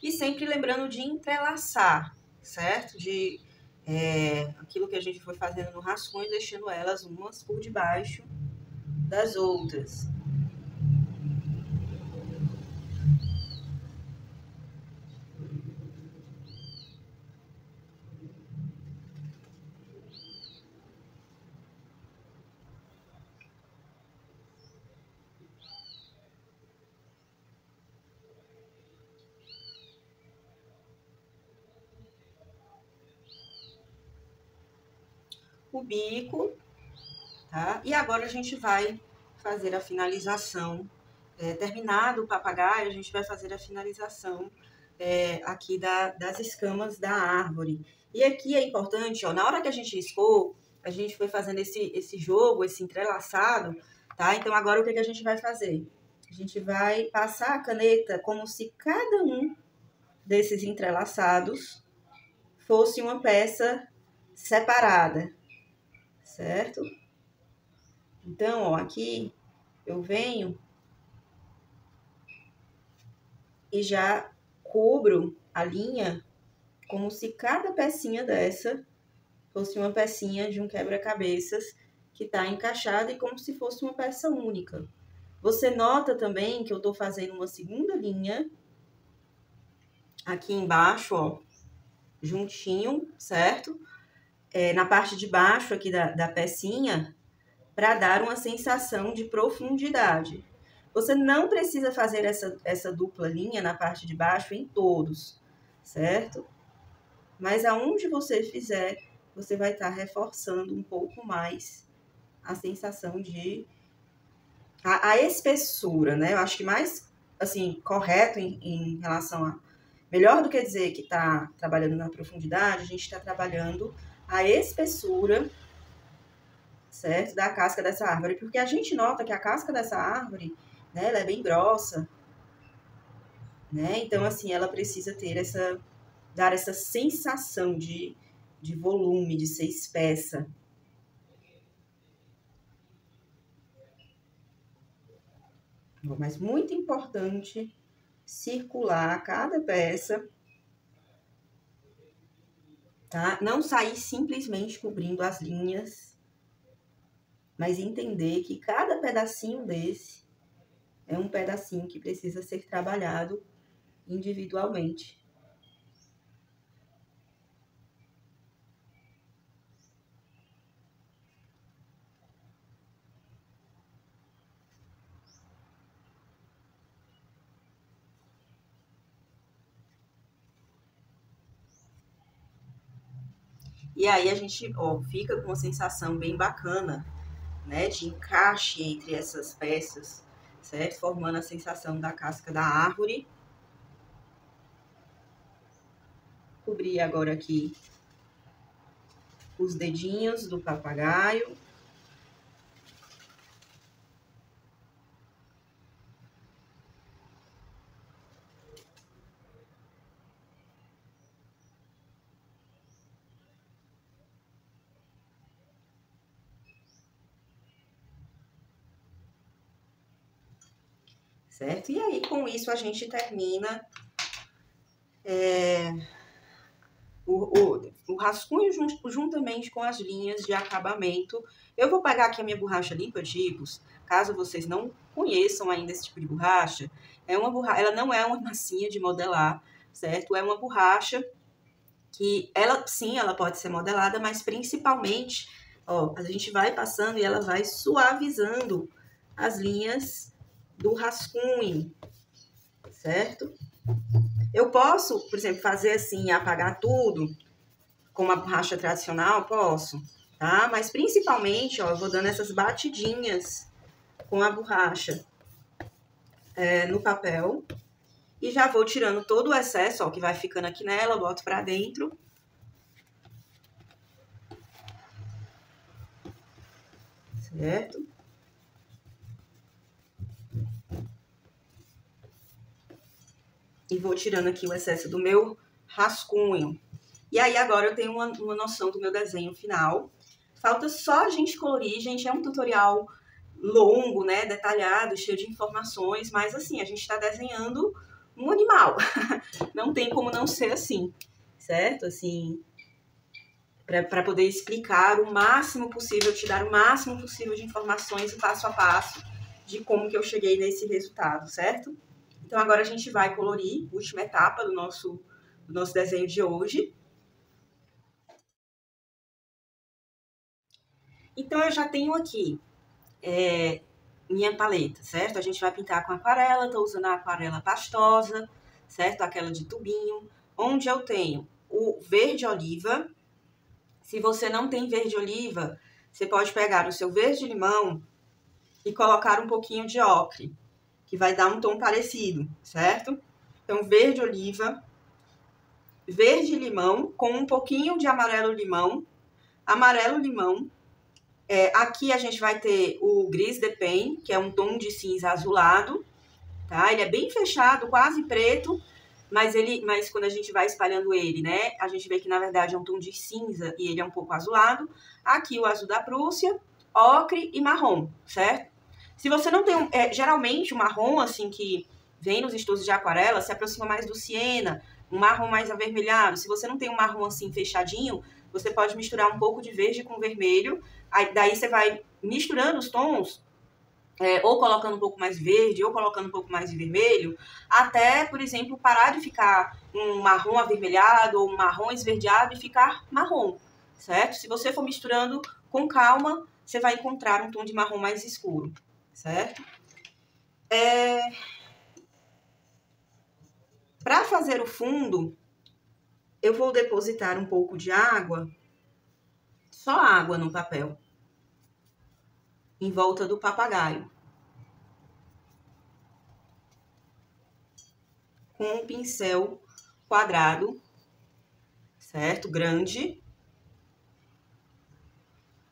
E sempre lembrando de entrelaçar, certo? De aquilo que a gente foi fazendo no rascunho, deixando elas umas por debaixo das outras. O bico, tá? E agora a gente vai fazer a finalização. Terminado o papagaio, a gente vai fazer a finalização aqui das escamas da árvore. E aqui é importante, ó, na hora que a gente riscou, a gente foi fazendo esse jogo, esse entrelaçado, tá? Então agora o que a gente vai fazer? A gente vai passar a caneta como se cada um desses entrelaçados fosse uma peça separada, certo? Então, ó, aqui eu venho e já cubro a linha como se cada pecinha dessa fosse uma pecinha de um quebra-cabeças que está encaixada e como se fosse uma peça única. Você nota também que eu estou fazendo uma segunda linha aqui embaixo, ó, juntinho, certo? Na parte de baixo aqui da pecinha, para dar uma sensação de profundidade. Você não precisa fazer essa dupla linha na parte de baixo em todos, certo? Mas aonde você fizer, você vai estar reforçando um pouco mais a sensação de... A espessura, né? Eu acho que mais, assim, correto em relação a... Melhor do que dizer que está trabalhando na profundidade, a gente está trabalhando a espessura, certo? Da casca dessa árvore. Porque a gente nota que a casca dessa árvore, né, ela é bem grossa, né? Então, assim, ela precisa ter dar essa sensação de volume, de ser espessa. Mas muito importante circular cada peça, tá? Não sair simplesmente cobrindo as linhas, mas entender que cada pedacinho desse é um pedacinho que precisa ser trabalhado individualmente. E aí a gente, ó, fica com uma sensação bem bacana, né, de encaixe entre essas peças, certo? Formando a sensação da casca da árvore. Cobrir agora aqui os dedinhos do papagaio. Certo? E aí, com isso, a gente termina o rascunho juntamente com as linhas de acabamento. Eu vou pegar aqui a minha borracha limpa Gibus, caso vocês não conheçam ainda esse tipo de borracha. Ela não é uma massinha de modelar, certo? É uma borracha que, ela pode ser modelada, mas principalmente, ó, a gente vai passando e ela vai suavizando as linhas do rascunho, certo? Eu posso, por exemplo, fazer assim, apagar tudo com uma borracha tradicional? Posso, tá? Mas principalmente, ó, eu vou dando essas batidinhas com a borracha no papel e já vou tirando todo o excesso, ó, que vai ficando aqui nela, boto pra dentro. Certo? E vou tirando aqui o excesso do meu rascunho. E aí agora eu tenho uma noção do meu desenho final. Falta só a gente colorir, gente, é um tutorial longo, né, detalhado, cheio de informações, mas assim, a gente está desenhando um animal. Não tem como não ser assim, certo? Assim, para poder explicar o máximo possível, te dar o máximo possível de informações, passo a passo, de como que eu cheguei nesse resultado, certo? Então, agora a gente vai colorir a última etapa do nosso desenho de hoje. Então, eu já tenho aqui minha paleta, certo? A gente vai pintar com aquarela, tô usando a aquarela pastosa, certo? Aquela de tubinho, onde eu tenho o verde oliva. Se você não tem verde oliva, você pode pegar o seu verde limão e colocar um pouquinho de ocre, que vai dar um tom parecido, certo? Então, verde oliva, verde limão com um pouquinho de amarelo limão, aqui a gente vai ter o gris de pen, que é um tom de cinza azulado, tá? Ele é bem fechado, quase preto, mas quando a gente vai espalhando ele, né, a gente vê que na verdade é um tom de cinza e ele é um pouco azulado. Aqui o azul da Prússia, ocre e marrom, certo? Se você não tem, geralmente o marrom, assim, que vem nos estojos de aquarela, se aproxima mais do siena, um marrom mais avermelhado. Se você não tem um marrom assim fechadinho, você pode misturar um pouco de verde com vermelho. Aí, daí você vai misturando os tons, ou colocando um pouco mais de verde, ou colocando um pouco mais de vermelho, até, por exemplo, parar de ficar um marrom avermelhado ou um marrom esverdeado e ficar marrom, certo? Se você for misturando com calma, você vai encontrar um tom de marrom mais escuro, certo? Para fazer o fundo, eu vou depositar um pouco de água, só água no papel, em volta do papagaio. Com um pincel quadrado, certo? Grande.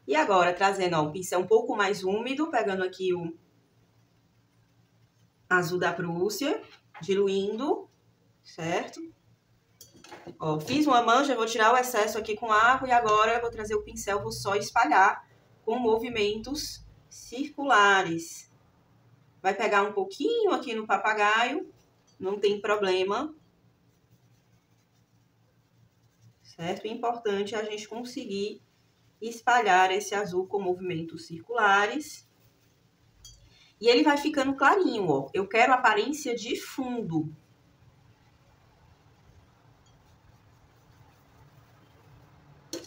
E agora, trazendo, ó, o pincel um pouco mais úmido, pegando aqui o azul da Prússia, diluindo, certo? Ó, fiz uma mancha, vou tirar o excesso aqui com água e agora eu vou trazer o pincel, vou só espalhar com movimentos circulares. Vai pegar um pouquinho aqui no papagaio, não tem problema. Certo? O importante é a gente conseguir espalhar esse azul com movimentos circulares. E ele vai ficando clarinho, ó. Eu quero aparência de fundo.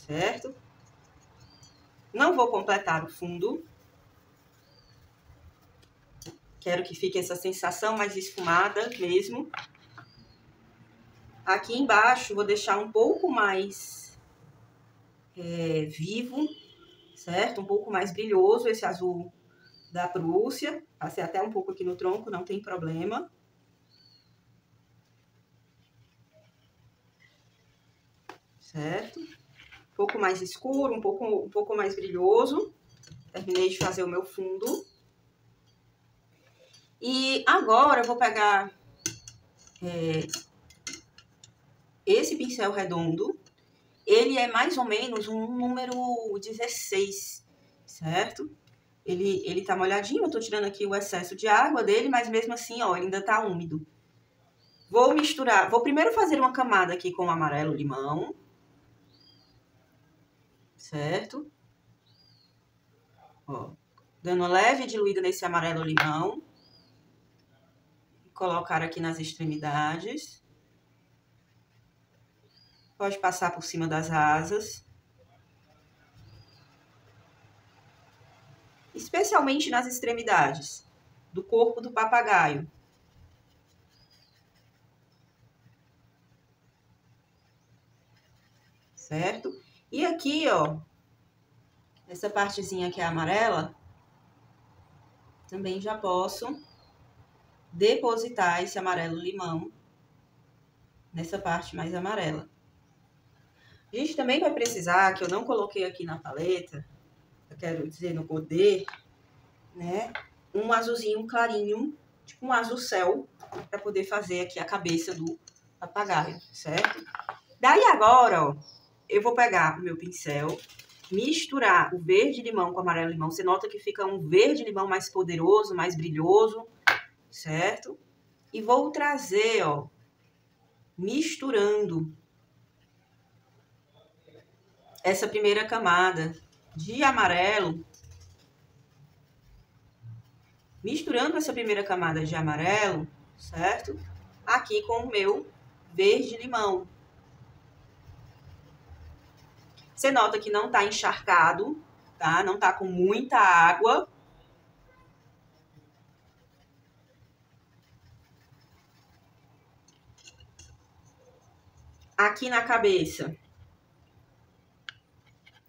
Certo? Não vou completar o fundo. Quero que fique essa sensação mais esfumada mesmo. Aqui embaixo, vou deixar um pouco mais vivo, certo? Um pouco mais brilhoso esse azul da Prússia. Passei até um pouco aqui no tronco, não tem problema. Certo? Um pouco mais escuro, um pouco mais brilhoso. Terminei de fazer o meu fundo. E agora eu vou pegar esse pincel redondo. Ele é mais ou menos um número 16, certo? Ele tá molhadinho, eu tô tirando aqui o excesso de água dele, mas mesmo assim, ó, ele ainda tá úmido. Vou misturar, vou primeiro fazer uma camada aqui com o amarelo limão, certo? Ó, dando uma leve diluída nesse amarelo limão. Colocar aqui nas extremidades. Pode passar por cima das asas. Especialmente nas extremidades do corpo do papagaio. Certo? E aqui, ó, essa partezinha que é amarela, também já posso depositar esse amarelo limão nessa parte mais amarela. A gente também vai precisar, que eu não coloquei aqui na paleta, eu quero dizer no godê, né, um azulzinho clarinho, tipo um azul céu, para poder fazer aqui a cabeça do papagaio, certo? Daí agora, ó, eu vou pegar o meu pincel, misturar o verde limão com o amarelo limão. Você nota que fica um verde limão mais poderoso, mais brilhoso, certo? E vou trazer, ó, misturando essa primeira camada de amarelo. Misturando essa primeira camada de amarelo, certo? Aqui com o meu verde limão. Você nota que não tá encharcado, tá? Não tá com muita água. Aqui na cabeça,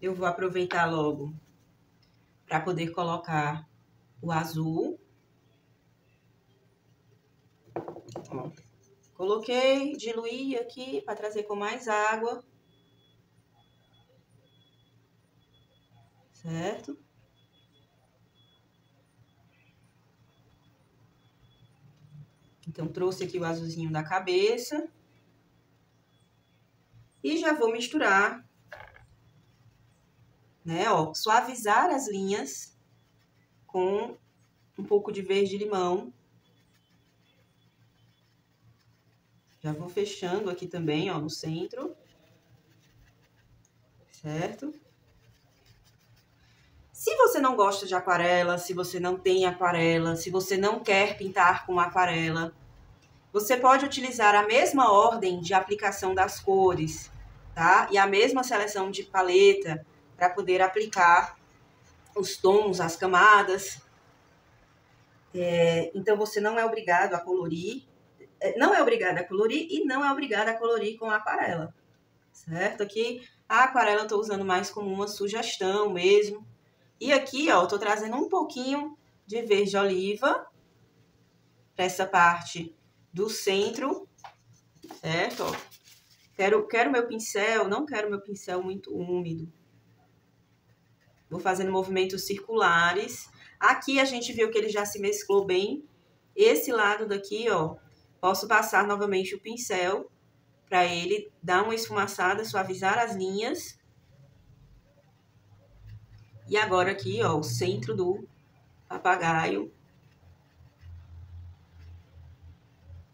eu vou aproveitar logo para poder colocar o azul. Ó, coloquei, diluí aqui para trazer com mais água. Certo? Então, trouxe aqui o azulzinho da cabeça. E já vou misturar, né, ó, suavizar as linhas com um pouco de verde limão. Já vou fechando aqui também, ó, no centro. Certo? Se você não gosta de aquarela, se você não tem aquarela, se você não quer pintar com aquarela, você pode utilizar a mesma ordem de aplicação das cores, tá? E a mesma seleção de paleta para poder aplicar os tons, as camadas. Então, você não é obrigado a colorir. Não é obrigado a colorir e não é obrigado a colorir com aquarela, certo? Aqui, a aquarela eu tô usando mais como uma sugestão mesmo. E aqui, ó, eu tô trazendo um pouquinho de verde oliva para essa parte do centro, certo? Ó, quero meu pincel, não quero meu pincel muito úmido. Vou fazendo movimentos circulares. Aqui a gente viu que ele já se mesclou bem. Esse lado daqui, ó, posso passar novamente o pincel para ele dar uma esfumaçada, suavizar as linhas. E agora aqui, ó, o centro do papagaio.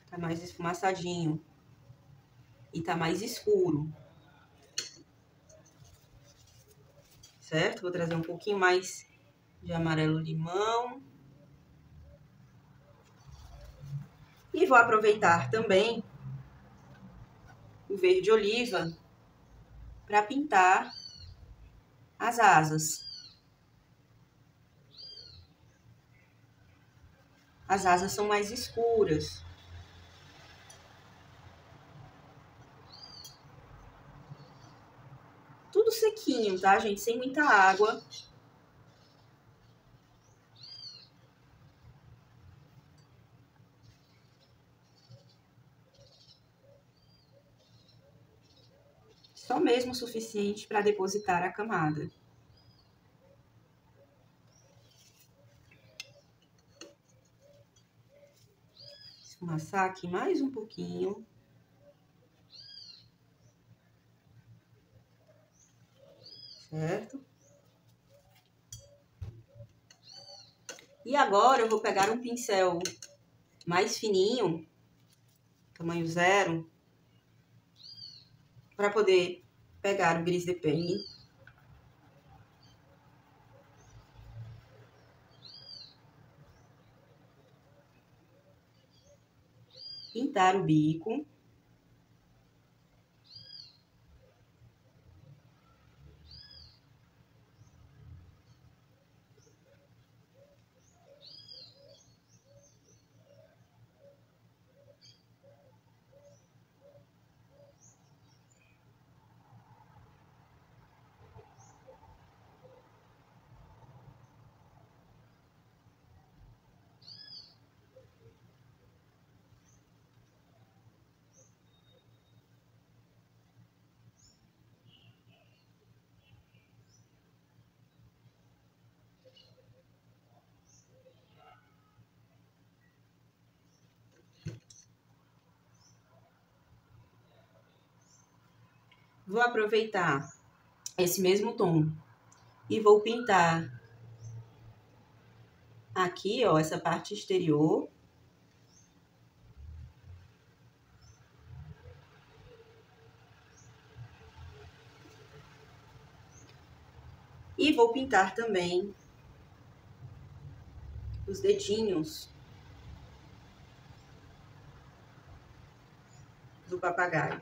Tá mais esfumaçadinho. E tá mais escuro. Certo? Vou trazer um pouquinho mais de amarelo-limão. E vou aproveitar também o verde-oliva para pintar as asas. As asas são mais escuras. Tudo sequinho, tá, gente? Sem muita água. Só mesmo o suficiente para depositar a camada. Esfumaçar aqui mais um pouquinho. Certo? E agora eu vou pegar um pincel mais fininho, tamanho 0, para poder pegar o gris de penne. Pintar o bico. Vou aproveitar esse mesmo tom e vou pintar aqui, ó, essa parte exterior. E vou pintar também os dedinhos do papagaio.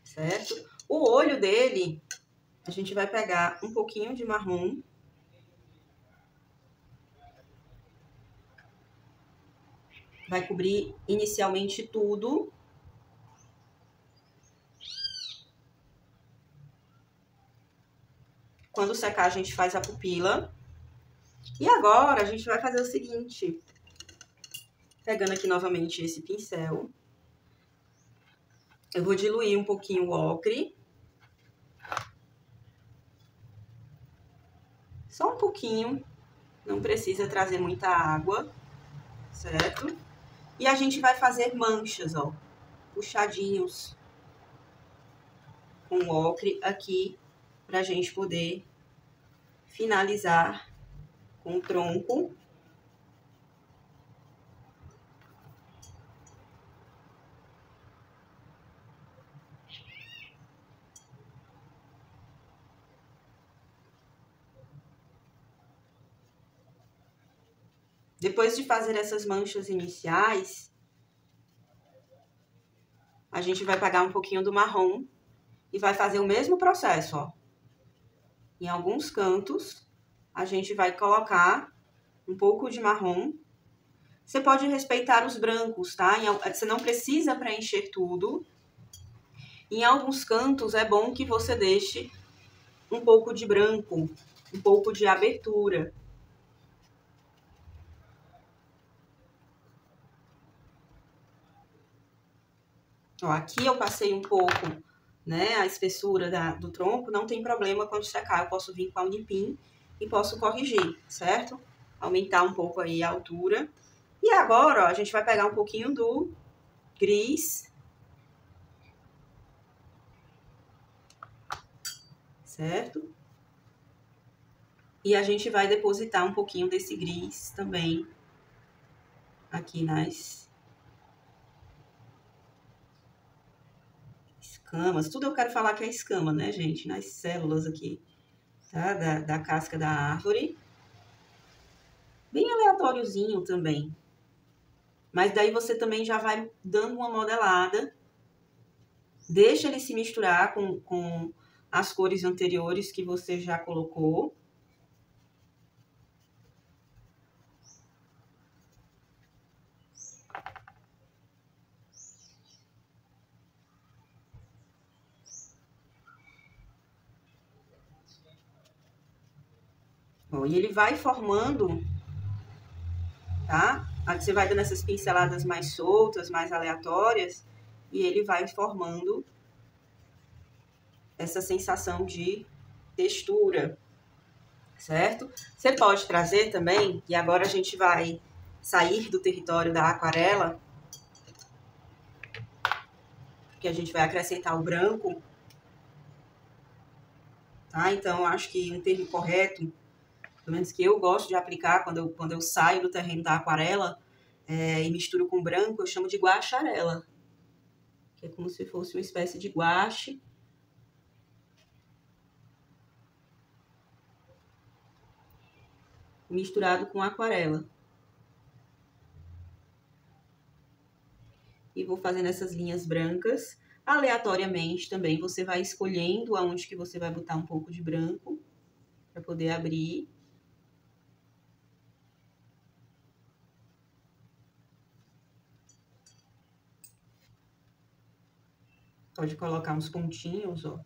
Certo? O olho dele, a gente vai pegar um pouquinho de marrom. Vai cobrir inicialmente tudo. Quando secar, a gente faz a pupila. E agora, a gente vai fazer o seguinte. Pegando aqui novamente esse pincel. Eu vou diluir um pouquinho o ocre. Só um pouquinho. Não precisa trazer muita água. Certo? E a gente vai fazer manchas, ó. Puxadinhos com o ocre aqui. Pra gente poder finalizar com o tronco. Depois de fazer essas manchas iniciais, a gente vai pegar um pouquinho do marrom e vai fazer o mesmo processo, ó. Em alguns cantos, a gente vai colocar um pouco de marrom. Você pode respeitar os brancos, tá? Você não precisa preencher tudo. Em alguns cantos, é bom que você deixe um pouco de branco, um pouco de abertura. Ó, aqui eu passei um pouco, né, a espessura do tronco, não tem problema quando secar. Eu posso vir com a Unipim e posso corrigir, certo? Aumentar um pouco aí a altura. E agora, ó, a gente vai pegar um pouquinho do gris. Certo? E a gente vai depositar um pouquinho desse gris também aqui nas escamas. Tudo eu quero falar que é escama, né, gente? Nas células aqui, tá? Da casca da árvore. Bem aleatóriozinho também. Mas daí você também já vai dando uma modelada. Deixa ele se misturar com as cores anteriores que você já colocou. Ó, e ele vai formando, tá? Aí você vai dando essas pinceladas mais soltas, mais aleatórias, e ele vai formando essa sensação de textura, certo? Você pode trazer também, e agora a gente vai sair do território da aquarela, que a gente vai acrescentar o branco, tá? Então, eu acho que um termo correto, pelo menos que eu gosto de aplicar quando eu saio do terreno da aquarela e misturo com branco, eu chamo de guaxarela, que é como se fosse uma espécie de guache. Misturado com aquarela. E vou fazendo essas linhas brancas. Aleatoriamente também você vai escolhendo aonde que você vai botar um pouco de branco para poder abrir. Pode colocar uns pontinhos, ó.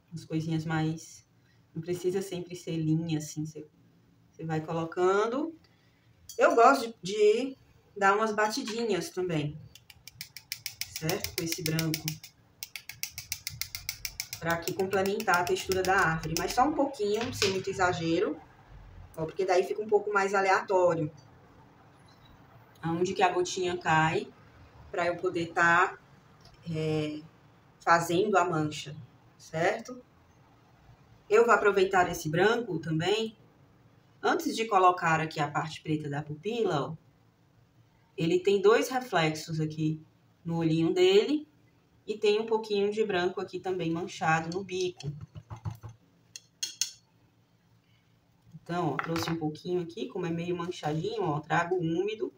Umas coisinhas mais... Não precisa sempre ser linha, assim. Você vai colocando. Eu gosto de dar umas batidinhas também. Certo? Com esse branco. Pra aqui complementar a textura da árvore. Mas só um pouquinho, sem muito exagero. Ó, porque daí fica um pouco mais aleatório. Aonde que a gotinha cai. Pra eu poder estar fazendo a mancha. Certo? Eu vou aproveitar esse branco também. Antes de colocar aqui a parte preta da pupila, ó, ele tem dois reflexos aqui no olhinho dele e tem um pouquinho de branco aqui também manchado no bico. Então, ó, trouxe um pouquinho aqui, como é meio manchadinho, ó, trago úmido,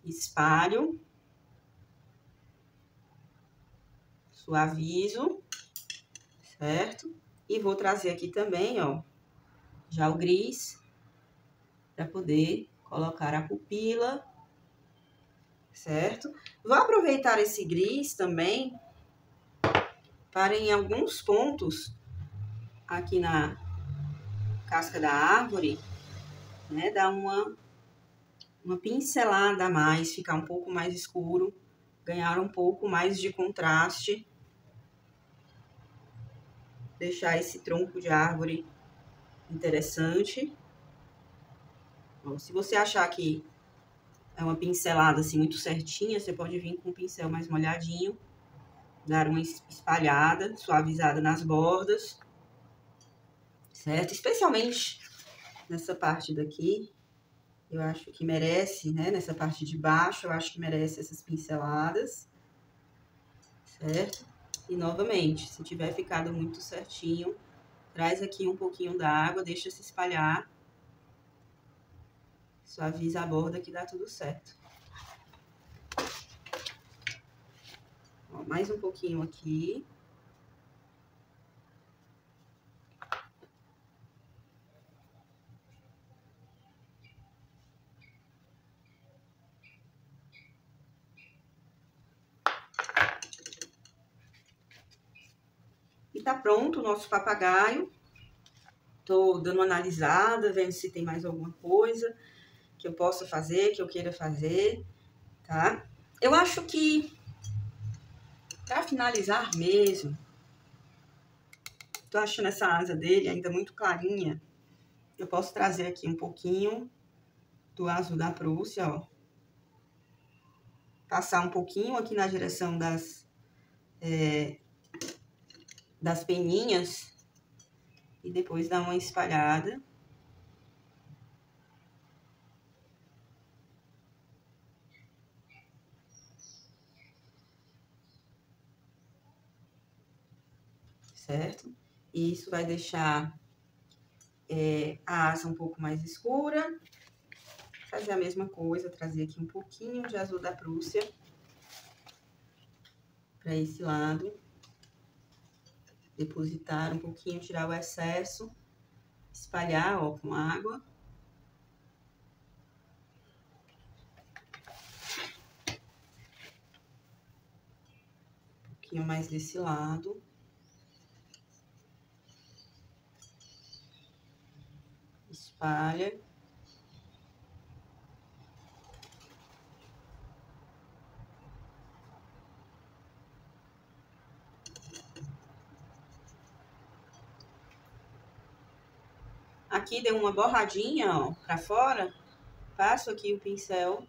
espalho, suavizo, certo? E vou trazer aqui também, ó, já o gris, para poder colocar a pupila, certo? Vou aproveitar esse gris também para em alguns pontos aqui na casca da árvore, né, dar uma pincelada a mais, ficar um pouco mais escuro, ganhar um pouco mais de contraste, deixar esse tronco de árvore interessante. Bom, se você achar que é uma pincelada assim muito certinha, você pode vir com um pincel mais molhadinho, dar uma espalhada, suavizada nas bordas, certo? Especialmente nessa parte daqui, eu acho que merece, né? Nessa parte de baixo, eu acho que merece essas pinceladas, certo? E novamente, se tiver ficado muito certinho, traz aqui um pouquinho da água, deixa se espalhar, Suaviza a borda que dá tudo certo. Ó, mais um pouquinho aqui. E tá pronto o nosso papagaio. Tô dando uma analisada, vendo se tem mais alguma coisa que eu possa fazer, que eu queira fazer, tá? Eu acho que, pra finalizar mesmo, tô achando essa asa dele ainda muito clarinha. Eu posso trazer aqui um pouquinho do azul da Prússia, ó. Passar um pouquinho aqui na direção das peninhas. E depois dar uma espalhada. Certo? E isso vai deixar a asa um pouco mais escura. Fazer a mesma coisa, trazer aqui um pouquinho de azul da Prússia para esse lado. Depositar um pouquinho, tirar o excesso. Espalhar, ó, com água. Um pouquinho mais desse lado. Espalha. Aqui deu uma borradinha, ó, pra fora. Passo aqui o pincel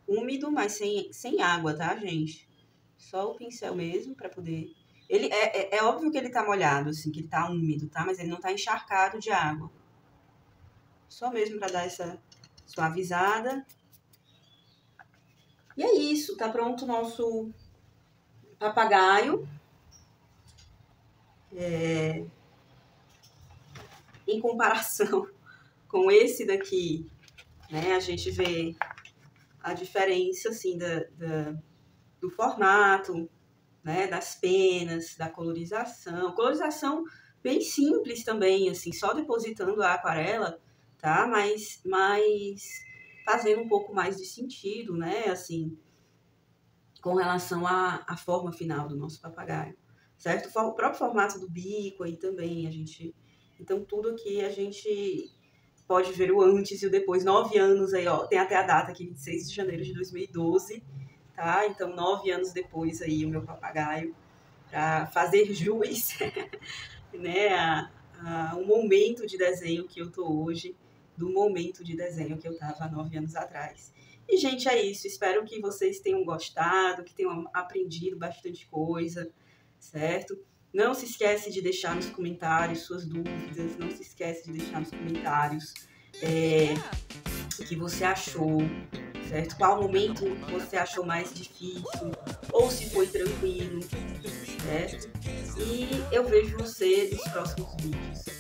úmido, mas sem água, tá, gente? Só o pincel mesmo pra poder... Ele é óbvio que ele tá molhado, assim, que ele tá úmido, tá? Mas ele não tá encharcado de água. Só mesmo pra dar essa suavizada. E é isso, tá pronto o nosso papagaio. Em comparação com esse daqui, né, a gente vê a diferença, assim, do formato, né, das penas, da colorização. Colorização bem simples também, assim, só depositando a aquarela, tá? Mas fazendo um pouco mais de sentido, né, assim, com relação à forma final do nosso papagaio, certo? O próprio formato do bico aí também, a gente... Então, tudo aqui a gente pode ver o antes e o depois. 9 anos aí, ó, tem até a data aqui, 26 de janeiro de 2012, tá? Então, 9 anos depois aí, o meu papagaio, para fazer jus, né, o momento de desenho que eu tô hoje, do momento de desenho que eu tava há 9 anos atrás. E, gente, é isso. Espero que vocês tenham gostado, que tenham aprendido bastante coisa, certo? Não se esquece de deixar nos comentários suas dúvidas, não se esquece de deixar nos comentários o que você achou, certo? Qual momento você achou mais difícil, ou se foi tranquilo, certo? E eu vejo você nos próximos vídeos.